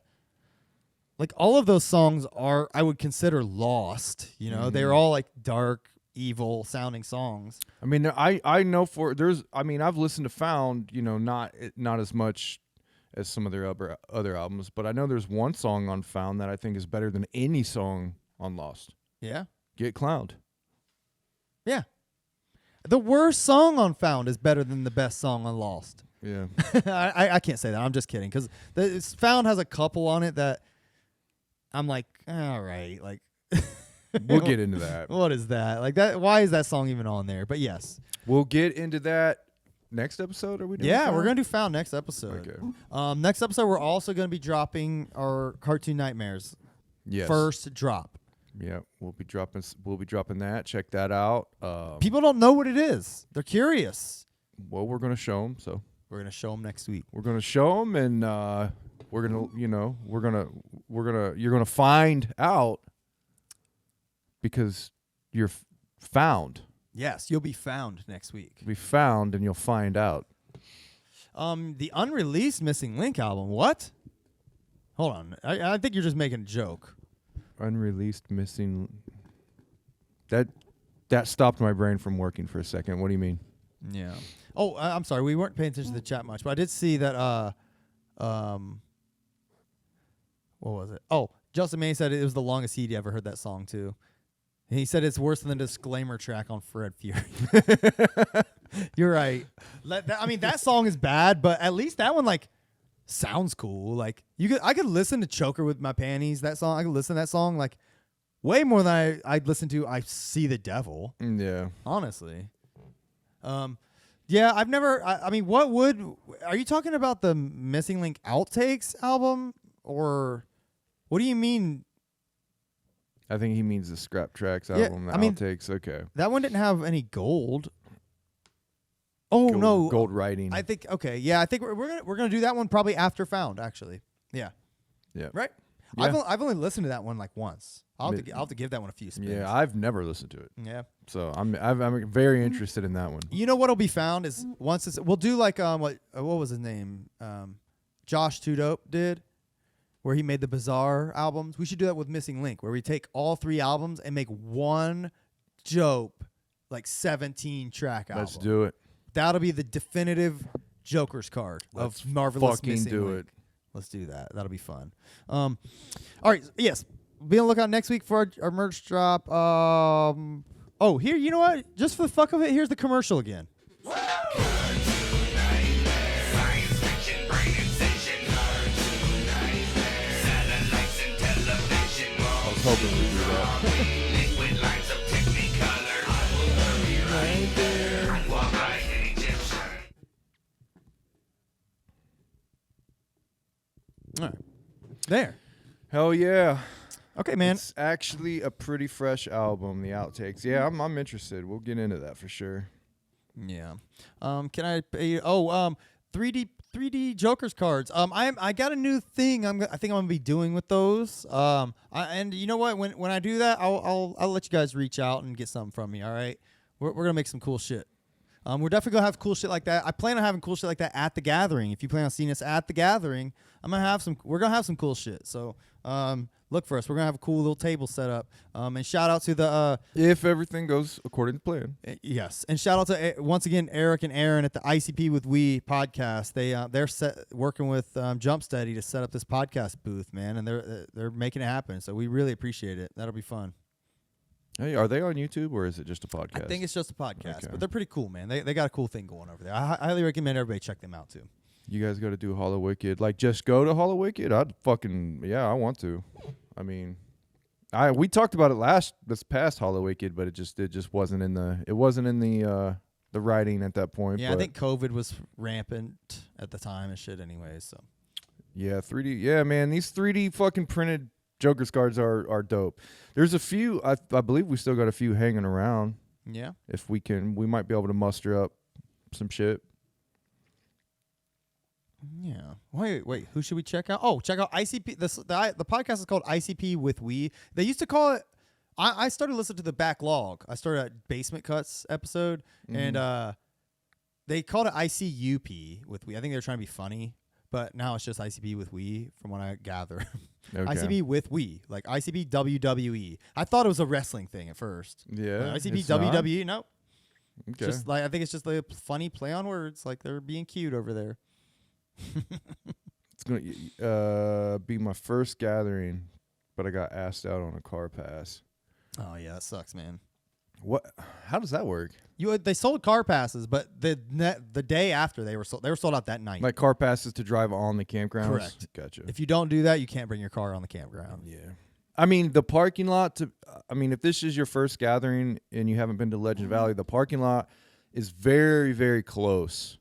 Like, all of those songs I would consider lost. They're all, like, dark, evil sounding songs. I mean, I know I've listened to Found, not as much as some of their other albums, but I know there's one song on Found that I think is better than any song on Lost. Yeah. Get Clowned. Yeah. The worst song on Found is better than the best song on Lost. Yeah. I can't say that. I'm just kidding. Because Found has a couple on it that I'm like, all right, like... We'll get into that. What is that? Like that? Why is that song even on there? But yes. We'll get into that next episode. Are we doing Yeah, Found? we're going to do Found next episode. Okay. Next episode, we're also going to be dropping our Cartoon Nightmares Yes. first drop. Yeah, we'll be dropping that. Check that out. People don't know what it is. They're curious. Well, we're going to show them, so We're going to show them next week. we're going to show them, and we're going to, you're going to find out because you're found. Yes, you'll be found next week. You'll be found, and you'll find out. The unreleased Missing Link album. What? Hold on. I think you're just making a joke. Unreleased missing. That stopped my brain from working for a second. What do you mean? Yeah. Oh, I'm sorry. We weren't paying attention to the chat much, but I did see that. What was it? Oh, Justin May said it was the longest he'd ever heard that song too. And he said it's worse than the disclaimer track on Fred Fury. You're right. That song is bad, but at least that one sounds cool. Like I could listen to Choker with My Panties. That song, I could listen to that song way more than I'd listen to I See the Devil. Yeah. Honestly. Yeah, I've never. Are you talking about the Missing Link Outtakes album, or what do you mean? I think he means the Scrap Tracks Yeah, album. The I mean- outtakes. Okay. That one didn't have any gold. Oh no, Gold writing. I think okay. Yeah, I think we're gonna do that one probably after Found. Actually, yeah, yeah. right. Yeah. I've only listened to that one once. I'll have to give that one a few spins. Yeah, I've never listened to it, Yeah. so I'm very interested in that one. You know what'll be found is we'll do what was his name? Josh Too Dope did, where he made the Bizarre albums. We should do that with Missing Link, where we take all 3 albums and make one dope 17 track album. Let's do it. That'll be the definitive Joker's card of Marvelous Fucking Missing do Link. it. Let's do that. That'll be fun. All right. Yes. Be on the lookout next week for our merch drop. Here, you know what? Just for the fuck of it, here's the commercial again. I was hoping we'd do that. All right. There. Hell yeah. Okay, man. It's actually a pretty fresh album, the outtakes. Yeah, I'm interested. We'll get into that for sure. Yeah. Can I pay? 3D Joker's cards. I got a new thing. I think I'm gonna be doing with those. And you know what? When I do that, I'll let you guys reach out and get something from me. All right. We're gonna make some cool shit. We're definitely gonna have cool shit like that. I plan on having cool shit like that at the gathering. If you plan on seeing us at the gathering, we're gonna have some cool shit. So look for us. We're gonna have a cool little table set up. And shout out to the If everything goes according to plan. yes, and shout out to once again Eric and Aaron at the ICP with We podcast. They're working with Jump Steady to set up this podcast booth, man, and they're making it happen. So we really appreciate it. That'll be fun. Hey, are they on YouTube or is it just a podcast? I think it's just a podcast, Okay. but they're pretty cool, man. They got a cool thing going over there. I highly recommend everybody check them out too. You guys got to do Hollow Wicked. Just go to Hollow Wicked. I want to. I mean, we talked about it this past Hollow Wicked, but it just wasn't in the the writing at that point. Yeah, but I think COVID was rampant at the time and shit anyways, so. yeah, 3D. Yeah, man, these 3D fucking printed Joker's cards are dope. There's a few. I believe we still got a few hanging around. Yeah. If we might be able to muster up some shit. Yeah. Wait. Who should we check out? Oh, check out ICP. The podcast is called ICP with We. They used to call it. I started listening to the backlog. I started at Basement Cuts episode, and they called it ICUP with We. I think they were trying to be funny, but now it's just ICP with We, from what I gather. Okay. ICP with We, like ICP WWE. I thought it was a wrestling thing at first. Yeah. ICP it's not? WWE. No, Okay. just like I think it's just a funny play on words. Like they're being cute over there. It's gonna be my first gathering, but I got asked out on a car pass. Oh yeah, that sucks, man. What? How does that work? They sold car passes, but the day after they were sold out that night. Like car passes to drive on the campgrounds? Correct. Gotcha. If you don't do that, you can't bring your car on the campground. Yeah. I mean, the parking lot if this is your first gathering and you haven't been to Legend Valley, the parking lot is very, very close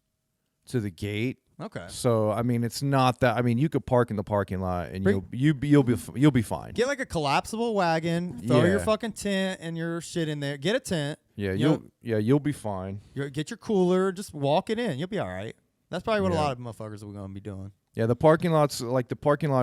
to the gate. Okay. So, I mean, it's not that. I mean, you could park in the parking lot and you'll be fine. Get like a collapsible wagon, throw your Yeah. fucking tent and your shit in there. Get a tent. Yeah, You you'll be fine. Get your cooler, just walk it in. You'll be all right. That's probably what a Yeah. lot of motherfuckers are going to be doing. Yeah, the parking lot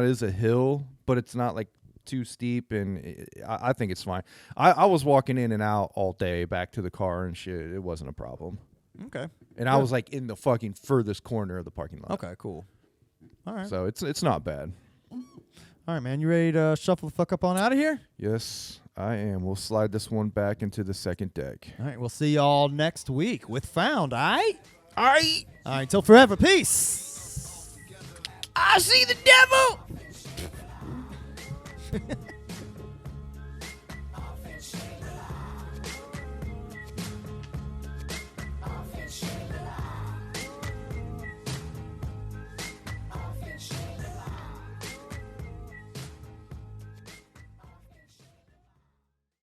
is a hill, but it's not like too steep, and I think it's fine. I was walking in and out all day back to the car and shit. It wasn't a problem. Okay. And I was like in the fucking furthest corner of the parking lot. Okay, cool. All right. So it's not bad. All right, man. You ready to shuffle the fuck up on out of here? Yes, I am. We'll slide this one back into the second deck. All right, we'll see y'all next week with Found, all right? All right, till forever. Peace. I see the devil!